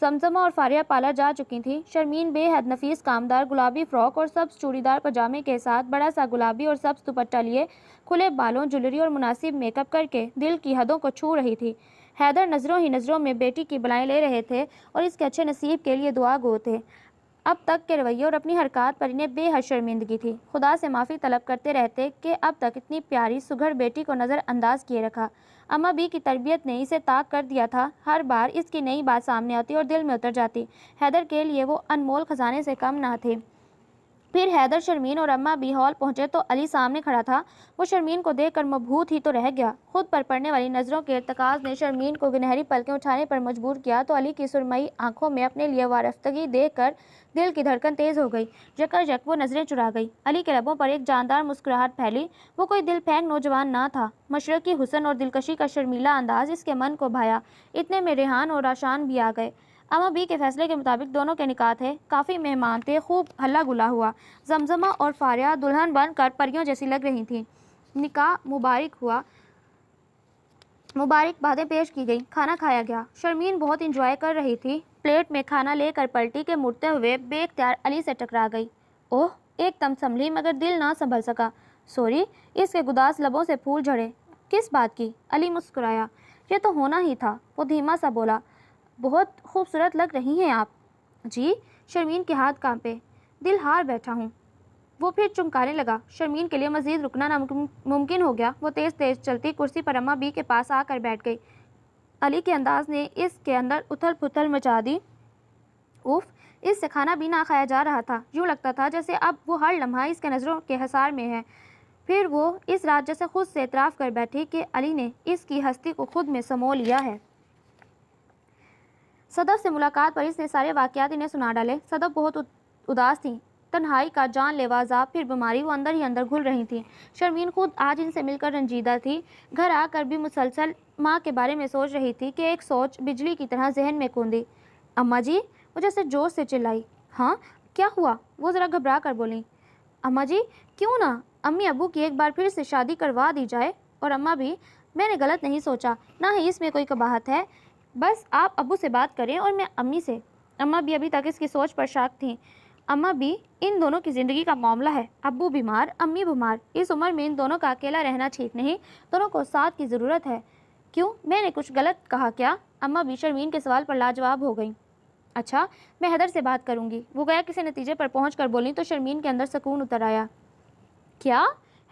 Speaker 1: زمزمہ اور فاریہ پارلر جا چکی تھیں۔ شرمین بے حد نفیس کامدار گلابی فراک اور سبز چوڑی دار پاجامے کے ساتھ بڑا سا گلابی اور سبز دوپٹہ لیے کھلے بالوں، جویلری اور مناسب میک اپ کر کے دل کی حدوں کو چھو رہی تھی۔ حیدر نظروں ہی نظروں میں بیٹی کی بلائیں لے رہے تھے اور اس کے اچھے نصیب کے لیے دعا گو تھے۔ اب تک کے رویے اور اپنی حرکات پر انہیں بے حد شرمندگی تھی۔ خدا سے معافی طلب کرتے رہتے کہ اب تک اتنی پیاری سگھڑ بیٹی کو نظر انداز کیے رکھا۔ اماں بھی کی تربیت نے اسے طاق کر دیا تھا۔ ہر بار اس کی نئی بات سامنے آتی اور دل میں اتر جاتی۔ حیدر کے لیے وہ انمول خزانے سے کم نہ تھے۔ پھر حیدر، شرمین اور اماں بھی ہال پہنچے تو علی سامنے کھڑا تھا۔ وہ شرمین کو دیکھ کر مبہوت ہی تو رہ گیا۔ خود پر پڑنے والی نظروں کے ارتکاز نے شرمین کو گنہری پلکیں اٹھانے پر مجبور کیا تو علی کی سرمئی آنکھوں میں اپنے لیے وارفتگی دیکھ کر دل کی دھڑکن تیز ہو گئی۔ یکایک وہ نظریں چرا گئی۔ علی کے لبوں پر ایک جاندار مسکراہٹ پھیلی۔ وہ کوئی دل پھینک نوجوان نہ تھا۔ مشرقی حسن اور دلکشی کا شرمیلا انداز اس کے من کو بھایا۔ اتنے میں ریحان اور راشان بھی آ گئے۔ اماں بھی کے فیصلے کے مطابق دونوں کے نکاح تھے۔ کافی مہمان تھے، خوب ہلا گلا ہوا۔ زمزمہ اور فاریہ دلہن بن کر پریوں جیسی لگ رہی تھیں۔ نکاح مبارک ہوا، مبارک بادیں پیش کی گئیں، کھانا کھایا گیا۔ شرمین بہت انجوائے کر رہی تھی۔ پلیٹ میں کھانا لے کر پلٹی کے مڑتے ہوئے بے اختیار علی سے ٹکرا گئی۔ اوہ! ایک دم سنبھلی مگر دل نہ سنبھل سکا۔ سوری! اس کے گداز لبوں سے پھول جھڑے۔ کس بات کی؟ علی مسکرایا۔ یہ تو ہونا ہی تھا۔ وہ دھیما سا بولا۔ بہت خوبصورت لگ رہی ہیں آپ۔ جی؟ شرمین کے ہاتھ کانپے۔ دل ہار بیٹھا ہوں۔ وہ پھر چمکانے لگا۔ شرمین کے لیے مزید رکنا ناممکن ہو گیا۔ وہ تیز تیز چلتی کرسی پر اماں بھی کے پاس آ کر بیٹھ گئی۔ علی کے انداز نے اس کے اندر اتھل پھتل مچا دی۔ اوف! اس سے کھانا بھی نہ کھایا جا رہا تھا۔ یوں لگتا تھا جیسے اب وہ ہر لمحہ اس کے نظروں کے حصار میں ہے۔ پھر وہ اس رات جیسے خود سے اعتراف کر بیٹھی کہ علی نے اس کی ہستی کو خود میں سمو لیا ہے۔ صدف سے ملاقات پر اس نے سارے واقعات انہیں سنا ڈالے۔ صدف بہت اداس تھیں۔ تنہائی کا جان لیوا عذاب، پھر بیماری، وہ اندر ہی اندر گھل رہی تھیں۔ شرمین خود آج ان سے مل کر رنجیدہ تھی۔ گھر آ کر بھی مسلسل ماں کے بارے میں سوچ رہی تھی کہ ایک سوچ بجلی کی طرح ذہن میں کوندی۔ اماں جی! وہ جیسے جوش سے چلائی۔ ہاں؟ کیا ہوا؟ وہ ذرا گھبرا کر بولیں۔ اماں جی! کیوں نہ امی ابو کی ایک بار پھر سے شادی کروا دی جائے؟ اور اماں بھی، میں نے غلط نہیں سوچا، نہ ہی اس میں کوئی قباحت ہے۔ بس آپ ابو سے بات کریں اور میں امی سے۔ اماں بھی ابھی تک اس کی سوچ پر شاک تھیں۔ اماں بھی، ان دونوں کی زندگی کا معاملہ ہے۔ ابو بیمار، امی بیمار، اس عمر میں ان دونوں کا اکیلا رہنا ٹھیک نہیں، دونوں کو ساتھ کی ضرورت ہے۔ کیوں؟ میں نے کچھ غلط کہا کیا؟ اماں بھی شرمین کے سوال پر لاجواب ہو گئیں۔ اچھا، میں حیدر سے بات کروں گی۔ وہ گیا کسی نتیجے پر پہنچ کر بولیں تو شرمین کے اندر سکون اتر آیا۔ کیا؟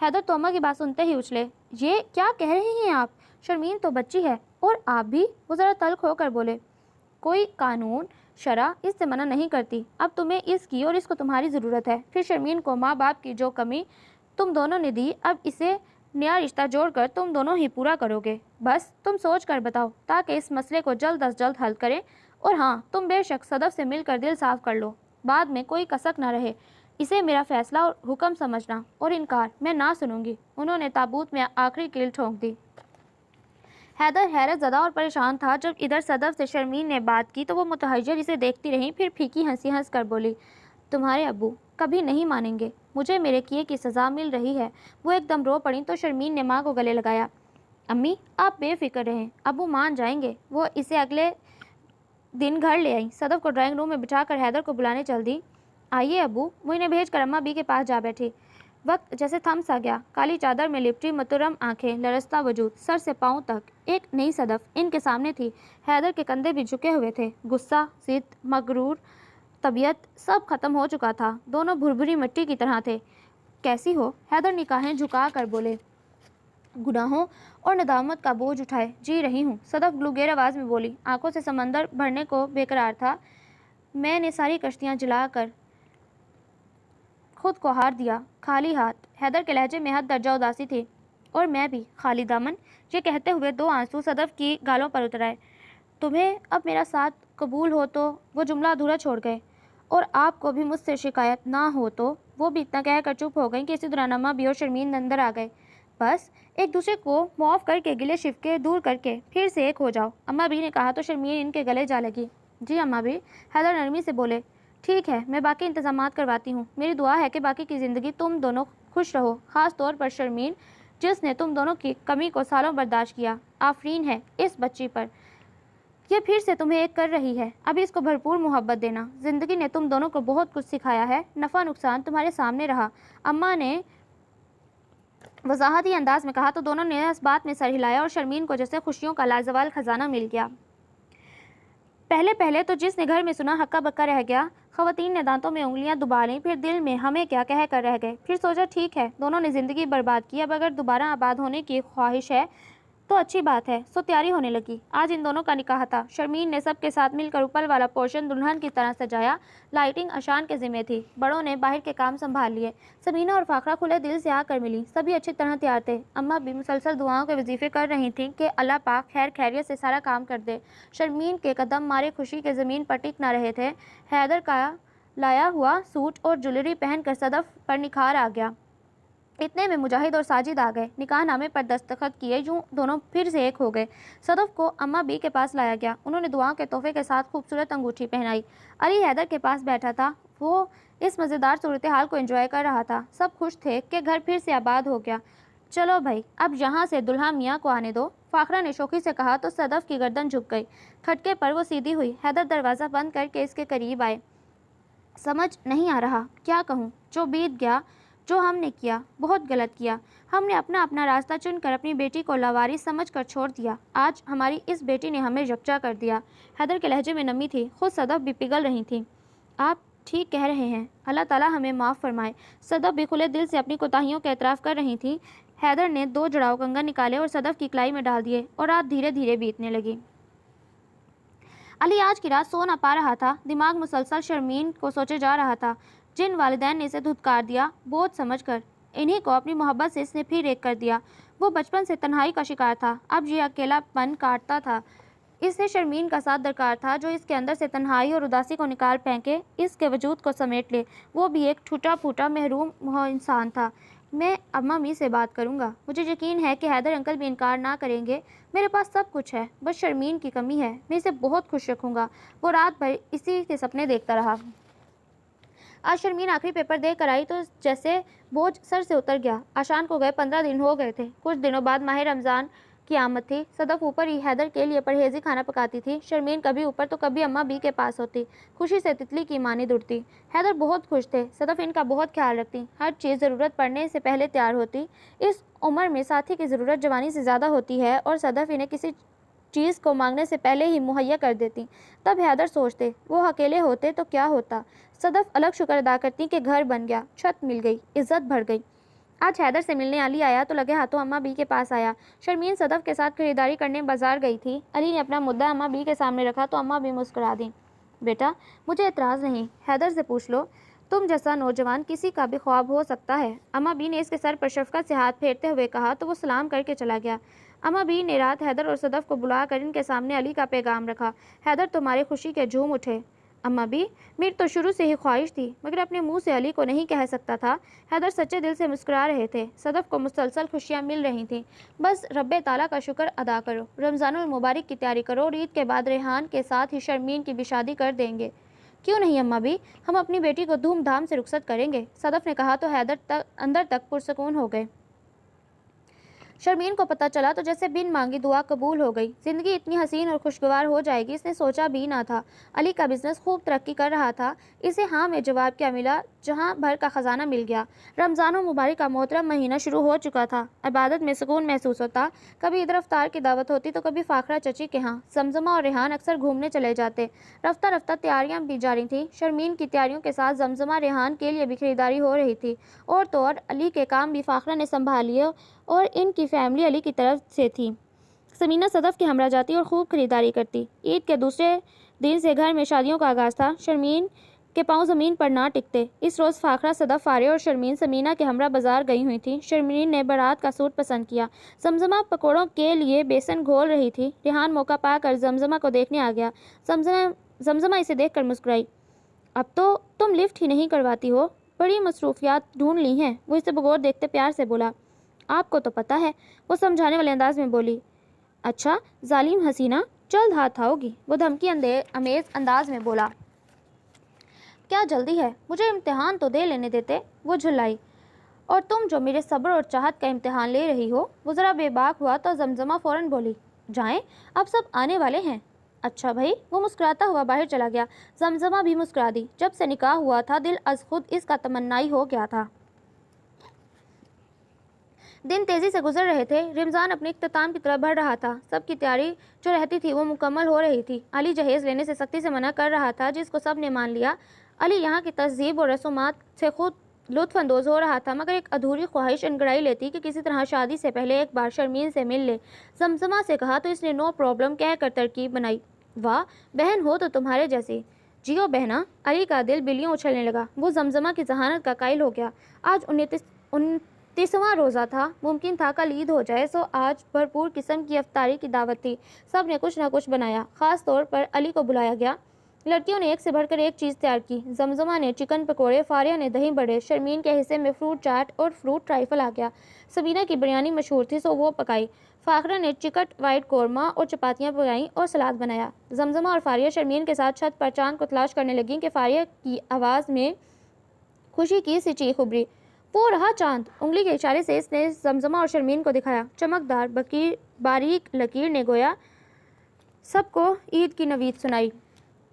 Speaker 1: حیدر تو اماں کی بات سنتے ہی اچھلے۔ یہ کیا کہہ رہی ہیں آپ؟ شرمین تو بچی ہے، اور آپ بھی؟ وہ ذرا تلخ ہو کر بولے۔ کوئی قانون، شرع اس سے منع نہیں کرتی۔ اب تمہیں اس کی اور اس کو تمہاری ضرورت ہے۔ پھر شرمین کو ماں باپ کی جو کمی تم دونوں نے دی، اب اسے نیا رشتہ جوڑ کر تم دونوں ہی پورا کرو گے۔ بس تم سوچ کر بتاؤ تاکہ اس مسئلے کو جلد از جلد حل کریں۔ اور ہاں، تم بے شک صدف سے مل کر دل صاف کر لو، بعد میں کوئی کسک نہ رہے۔ اسے میرا فیصلہ اور حکم سمجھنا، اور انکار میں نہ سنوں گی۔ انہوں نے تابوت میں آخری کیل ٹھونک دی۔ حیدر حیرت زدہ اور پریشان تھا۔ جب ادھر صدف سے شرمین نے بات کی تو وہ متحیر اسے دیکھتی رہیں، پھر پھیکی ہنسی ہنس کر بولی، تمہارے ابو کبھی نہیں مانیں گے، مجھے میرے کیے کی سزا مل رہی ہے۔ وہ ایک دم رو پڑیں تو شرمین نے ماں کو گلے لگایا۔ امی آپ بے فکر رہیں، ابو مان جائیں گے۔ وہ اسے اگلے دن گھر لے آئیں۔ صدف کو ڈرائنگ روم میں بٹھا کر حیدر کو بلانے چل دی۔ آئیے ابو۔ وہ انہیں بھیج کر اماں بھی کے پاس جا بیٹھی۔ وقت جیسے تھم سا گیا۔ کالی چادر میں لپٹی مترم آنکھیں، لرزتا وجود، سر سے پاؤں تک ایک نئی صدف ان کے سامنے تھی۔ حیدر کے کندھے بھی جھکے ہوئے تھے۔ غصہ، ضد، مغرور طبیعت سب ختم ہو چکا تھا۔ دونوں بھربھری مٹی کی طرح تھے۔ کیسی ہو؟ حیدر نگاہیں جھکا کر بولے۔ گناہوں اور ندامت کا بوجھ اٹھائے جی رہی ہوں، صدف گلوگیر آواز میں بولی۔ آنکھوں سے سمندر بھرنے کو بےقرار تھا۔ میں نے ساری کشتیاں جلا کر خود کو ہار دیا، خالی ہاتھ۔ حیدر کے لہجے میں حد درجہ اداسی تھی۔ اور میں بھی خالی دامن۔ یہ کہتے ہوئے دو آنسو صدف کی گالوں پر اتر آئے۔ تمہیں اب میرا ساتھ قبول ہو تو، وہ جملہ ادھورا چھوڑ گئے۔ اور آپ کو بھی مجھ سے شکایت نہ ہو تو، وہ بھی اتنا کہہ کر چپ ہو گئیں کہ اسی دوران اماں بھی اور شرمین اندر آ گئے۔ بس ایک دوسرے کو معاف کر کے، گلے شفقے دور کر کے پھر سے ایک ہو جاؤ، اماں بھی نے کہا تو شرمین ان کے گلے جا لگی۔ جی اماں بھی، حیدر نرمی سے بولے۔ ٹھیک ہے، میں باقی انتظامات کرواتی ہوں۔ میری دعا ہے کہ باقی کی زندگی تم دونوں خوش رہو، خاص طور پر شرمین جس نے تم دونوں کی کمی کو سالوں برداشت کیا۔ آفرین ہے اس بچی پر۔ یہ پھر سے تمہیں ایک کر رہی ہے، ابھی اس کو بھرپور محبت دینا۔ زندگی نے تم دونوں کو بہت کچھ سکھایا ہے، نفع نقصان تمہارے سامنے رہا، اماں نے وضاحتی انداز میں کہا تو دونوں نے اس بات میں سر ہلایا اور شرمین کو جیسے خوشیوں کا لازوال خزانہ مل گیا۔ پہلے تو جس نے گھر میں سنا ہکا بکا رہ گیا۔ خواتین نے دانتوں میں انگلیاں دبا لیں، پھر دل میں ہمیں کیا کہہ کر رہ گئے۔ پھر سوچا ٹھیک ہے، دونوں نے زندگی برباد کی، اب اگر دوبارہ آباد ہونے کی خواہش ہے تو اچھی بات ہے، سو تیاری ہونے لگی۔ آج ان دونوں کا نکاح تھا۔ شرمین نے سب کے ساتھ مل کر اوپر والا پورشن دلہن کی طرح سجایا۔ لائٹنگ عشان کے ذمہ تھی، بڑوں نے باہر کے کام سنبھال لیے۔ سمینہ اور فاخرہ کھلے دل سے آ کر ملی، سبھی اچھی طرح تیار تھے۔ اماں بھی مسلسل دعاؤں کے وظیفے کر رہی تھیں کہ اللہ پاک خیر خیریت سے سارا کام کر دے۔ شرمین کے قدم مارے خوشی کے زمین پر ٹک نہ رہے تھے۔ حیدر کا لایا ہوا سوٹ اور جویلری پہن کر صدف پر نکھار آ گیا۔ اتنے میں مجاہد اور ساجد آ گئے، نکاح نامے پر دستخط کیے، یوں دونوں پھر سے ایک ہو گئے۔ صدف کو اماں بی کے پاس لایا گیا، انہوں نے دعاؤں کے تحفے کے ساتھ خوبصورت انگوٹھی پہنائی۔ علی حیدر کے پاس بیٹھا تھا، وہ اس مزیدار صورتحال کو انجوائے کر رہا تھا۔ سب خوش تھے کہ گھر پھر سے آباد ہو گیا۔ چلو بھائی، اب یہاں سے دلہا میاں کو آنے دو، فاخرہ نے شوخی سے کہا تو صدف کی گردن جھک گئی۔ کھٹکے پر وہ سیدھی ہوئی۔ حیدر دروازہ بند کر کے اس کے قریب آئے۔ سمجھ نہیں آ رہا، کیا کہوں؟ جو بیت گیا، جو ہم نے کیا، بہت غلط کیا۔ ہم نے اپنا راستہ چن کر اپنی بیٹی کو لاوارث سمجھ کر چھوڑ دیا۔ آج ہماری اس بیٹی نے ہمیں یکجا کر دیا۔ حیدر کے لہجے میں نمی تھی، خود صدف بھی پگھل رہی تھی۔ آپ ٹھیک کہہ رہے ہیں، اللہ تعالیٰ ہمیں معاف فرمائے۔ صدف بھی کھلے دل سے اپنی کوتاہیوں کا اعتراف کر رہی تھی۔ حیدر نے 2 جڑاؤ کنگن نکالے اور صدف کی کلائی میں ڈال دیے اور رات دھیرے دھیرے بیتنے لگی۔ علی آج کی رات سو نہ پا رہا تھا، دماغ مسلسل شرمین کو سوچے جا رہا تھا۔ جن والدین نے اسے دھتکار دیا بوجھ سمجھ کر، انہی کو اپنی محبت سے اس نے پھر ایک کر دیا۔ وہ بچپن سے تنہائی کا شکار تھا، اب یہ اکیلا پن کاٹتا تھا۔ اسے شرمین کا ساتھ درکار تھا جو اس کے اندر سے تنہائی اور اداسی کو نکال پھینکے، اس کے وجود کو سمیٹ لے۔ وہ بھی ایک ٹوٹا پھوٹا محروم انسان تھا۔ میں اماں می سے بات کروں گا، مجھے یقین ہے کہ حیدر انکل بھی انکار نہ کریں گے۔ میرے پاس سب کچھ ہے، بس شرمین کی کمی ہے، میں اسے بہت خوش رکھوں گا۔ وہ رات بھر اسی کے سپنے دیکھتا رہا۔ آج شرمین آخری پیپر دے کر آئی تو جیسے بوجھ سر سے اتر گیا۔ آشان کو گئے 15 دن ہو گئے تھے۔ کچھ دنوں بعد ماہ رمضان کی آمد تھی۔ صدف اوپر ہی حیدر کے لیے پرہیزی کھانا پکاتی تھی۔ شرمین کبھی اوپر تو کبھی اماں بی کے پاس ہوتی، خوشی سے تتلی کی مانند اڑتی۔ حیدر بہت خوش تھے، صدف ان کا بہت خیال رکھتی، ہر چیز ضرورت پڑنے سے پہلے تیار ہوتی۔ اس عمر میں ساتھی کی ضرورت جوانی سے زیادہ ہوتی ہے اور صدف انہیں کسی چیز کو مانگنے سے پہلے ہی مہیا کر دیتی۔ تب حیدر سوچتے، وہ اکیلے ہوتے تو کیا ہوتا۔ صدف الگ شکر ادا کرتی کہ گھر بن گیا، چھت مل گئی، عزت بڑھ گئی۔ آج حیدر سے ملنے علی آیا تو لگے ہاتھوں اماں بی کے پاس آیا۔ شرمین صدف کے ساتھ خریداری کرنے بازار گئی تھی۔ علی نے اپنا مدعا اماں بی کے سامنے رکھا تو اماں بھی مسکرا دیں۔ بیٹا، مجھے اعتراض نہیں، حیدر سے پوچھ لو، تم جیسا نوجوان کسی کا بھی خواب ہو سکتا ہے۔ اماں بی نے اس کے سر پر شفقت سے ہاتھ پھیرتے ہوئے کہا تو وہ سلام کر کے چلا گیا۔ اماں بی نے رات حیدر اور صدف کو بلا کر ان کے سامنے علی کا پیغام رکھا۔ حیدر تمہاری خوشی کے جھوم اٹھے۔ اماں بی، میری تو شروع سے ہی خواہش تھی مگر اپنے منہ سے علی کو نہیں کہہ سکتا تھا۔ حیدر سچے دل سے مسکرا رہے تھے۔ صدف کو مسلسل خوشیاں مل رہی تھیں۔ بس رب تعالیٰ کا شکر ادا کرو، رمضان المبارک کی تیاری کرو اور عید کے بعد ریحان کے ساتھ ہی شرمین کی بھی شادی کر دیں گے۔ کیوں نہیں اماں بی، ہم اپنی بیٹی کو دھوم دھام سے رخصت کریں گے، صدف نے کہا تو حیدر اندر تک پرسکون ہو گئے۔ شرمین کو پتہ چلا تو جیسے بن مانگی دعا قبول ہو گئی۔ زندگی اتنی حسین اور خوشگوار ہو جائے گی اس نے سوچا بھی نہ تھا۔ علی کا بزنس خوب ترقی کر رہا تھا۔ اسے ہاں میں جواب کیا ملا، جہاں بھر کا خزانہ مل گیا۔ رمضان المبارک کا محترم مہینہ شروع ہو چکا تھا۔ عبادت میں سکون محسوس ہوتا۔ کبھی ادھر افطار کی دعوت ہوتی تو کبھی فاخرہ چچی کے ہاں۔ زمزمہ اور ریحان اکثر گھومنے چلے جاتے۔ رفتہ رفتہ تیاریاں بھی جاری تھیں۔ شرمین کی تیاریوں کے ساتھ زمزمہ ریحان کے لیے بھی خریداری ہو رہی تھی، اور تو اور علی کے کام بھی فاخرہ نے سنبھال لیے اور ان کی فیملی علی کی طرف سے تھی۔ سمینہ صدف کے ہمراہ جاتی اور خوب خریداری کرتی۔ عید کے دوسرے دن سے گھر میں شادیوں کا آغاز تھا۔ شرمین کے پاؤں زمین پر نہ ٹکتے۔ اس روز فاخرہ، صدف، فارے اور شرمین سمینہ کے ہمراہ بازار گئی ہوئی تھیں۔ شرمین نے بارات کا سوٹ پسند کیا۔ زمزمہ پکوڑوں کے لیے بیسن گھول رہی تھی۔ ریحان موقع پا کر زمزمہ کو دیکھنے آ گیا۔ زمزمہ اسے دیکھ کر مسکرائی۔ اب تو تم لفٹ ہی نہیں کرواتی ہو، بڑی مصروفیات ڈھونڈ لی ہیں، وہ اسے بغور دیکھتے پیار سے بولا۔ آپ کو تو پتہ ہے، وہ سمجھانے والے انداز میں بولی۔ اچھا ظالم حسینہ، جلد ہاتھ آؤ گی، وہ دھمکی امیز انداز میں بولا۔ کیا جلدی ہے، مجھے امتحان تو دے لینے دیتے، وہ جھلائی۔ اور تم جو میرے صبر اور چاہت کا امتحان لے رہی ہو، وہ ذرا بے باک ہوا تو زمزمہ فوراً بولی۔ جائیں، اب سب آنے والے ہیں۔ اچھا بھائی، وہ مسکراتا ہوا باہر چلا گیا۔ زمزمہ بھی مسکرا دی۔ جب سے نکاح ہوا تھا دل از خود اس کا تمنائی ہو گیا تھا۔ دن تیزی سے گزر رہے تھے۔ رمضان اپنے اختتام کی طرف بڑھ رہا تھا۔ سب کی تیاری جو رہتی تھی وہ مکمل ہو رہی تھی۔ علی جہیز لینے سے سختی سے منع کر رہا تھا، جس کو سب نے مان لیا۔ علی یہاں کی تہذیب اور رسومات سے خود لطف اندوز ہو رہا تھا، مگر ایک ادھوری خواہش انگڑائی لیتی کہ کسی طرح شادی سے پہلے ایک بار شرمین سے مل لے۔ زمزمہ سے کہا تو اس نے نو پرابلم کہہ کر ترکیب بنائی۔ واہ، بہن ہو تو تمہارے جیسی۔ جیو بہنا۔ علی کا دل بلیوں اچھلنے لگا۔ وہ زمزمہ کی ذہانت کا قائل ہو گیا۔ آج 29واں روزہ تھا۔ ممکن تھا کل عید ہو جائے، سو آج بھرپور قسم کی افطاری کی دعوت تھی۔ سب نے کچھ نہ کچھ بنایا۔ خاص طور پر علی کو بلایا گیا۔ لڑکیوں نے ایک سے بڑھ کر ایک چیز تیار کی۔ زمزمہ نے چکن پکوڑے، فاریہ نے دہی بڑے، شرمین کے حصے میں فروٹ چاٹ اور فروٹ ٹرائفل آ گیا۔ سبینہ کی بریانی مشہور تھی سو وہ پکائی۔ فاخرہ نے چکٹ وائٹ قورمہ اور چپاتیاں پکائیں اور سلاد بنایا۔ زمزمہ اور فاریہ شرمین کے ساتھ چھت پر چاند کو تلاش کرنے لگیں کہ فاریہ کی آواز میں خوشی کی سی چیخ ابھری۔ وہ رہا چاند۔ انگلی کے اشارے سے اس نے زمزمہ اور شرمین کو دکھایا۔ چمکدار باریک لکیر نے گویا سب کو عید کی نوید سنائی۔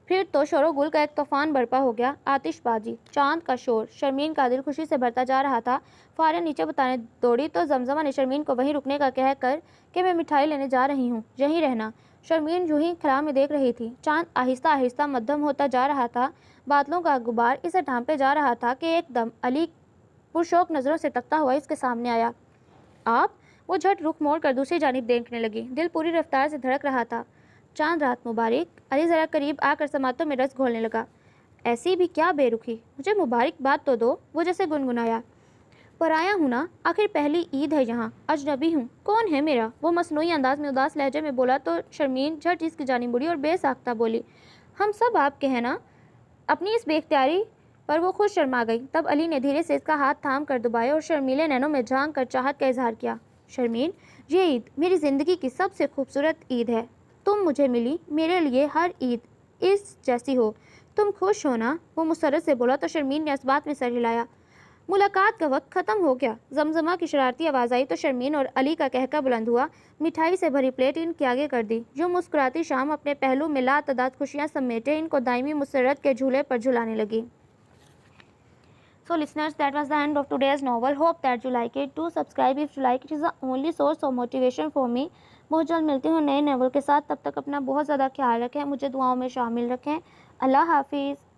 Speaker 1: پھر تو شور و گل کا ایک طوفان برپا ہو گیا۔ آتش بازی، چاند کا شور، شرمین کا دل خوشی سے بھرتا جا رہا تھا۔ فاریہ نیچے بتانے دوڑی تو زمزمہ نے شرمین کو وہیں رکنے کا کہہ کر کہ میں مٹھائی لینے جا رہی ہوں، یہیں رہنا۔ شرمین یوں ہی خلا میں دیکھ رہی تھی۔ چاند آہستہ آہستہ مدھم ہوتا جا رہا تھا۔ بادلوں کا غبار اسے ڈھانپے جا رہا تھا کہ ایک دم علی پرشوق نظروں سے تکتا ہوا اس کے سامنے آیا۔ آپ؟ وہ جھٹ رخ موڑ کر دوسری جانب دیکھنے لگی۔ دل پوری رفتار سے دھڑک رہا تھا۔ چاند رات مبارک۔ علی ذرا قریب آ کر سماعتوں میں رس گھولنے لگا۔ ایسی بھی کیا بے رخی، مجھے مبارک بات تو دو۔ وہ جیسے گنگنایا۔ پرایا ہوں نا، آخر پہلی عید ہے یہاں، اجنبی ہوں، کون ہے میرا؟ وہ مصنوعی انداز میں اداس لہجے میں بولا تو شرمین جھٹ اس کی جانب مڑی اور بے ساختہ بولی، ہم سب آپ کے ہیں نا؟ اپنی اس بے اختیاری پر وہ خود شرما گئی۔ تب علی نے دھیرے سے اس کا ہاتھ تھام کر دبایا اور شرمیلے نینوں میں جھانک کر چاہت کا اظہار کیا۔ شرمین، یہ عید میری زندگی کی سب سے خوبصورت عید ہے۔ تم مجھے ملی، میرے لیے ہر عید اس جیسی ہو۔ تم خوش ہو نا؟ وہ مسرت سے بولا تو شرمین نے اس بات میں سر ہلایا۔ ملاقات کا وقت ختم ہو گیا۔ زمزمہ کی شرارتی آواز آئی تو شرمین اور علی کا کہکہ بلند ہوا۔ مٹھائی سے بھری پلیٹ ان کے آگے کر دی۔ جو مسکراتی شام اپنے پہلو میں لاتعداد خوشیاں سمیٹے ان کو دائمی مسرت کے جھولے پر جھلانے لگی۔ So listeners, that was the end of today's novel. Hope that you like it. Do subscribe if you like. It is the only source of motivation for me. بہت جلد ملتی ہوں نئے ناول کے ساتھ، تب تک اپنا بہت زیادہ خیال رکھیں، مجھے دعاؤں میں شامل رکھیں۔ اللہ حافظ۔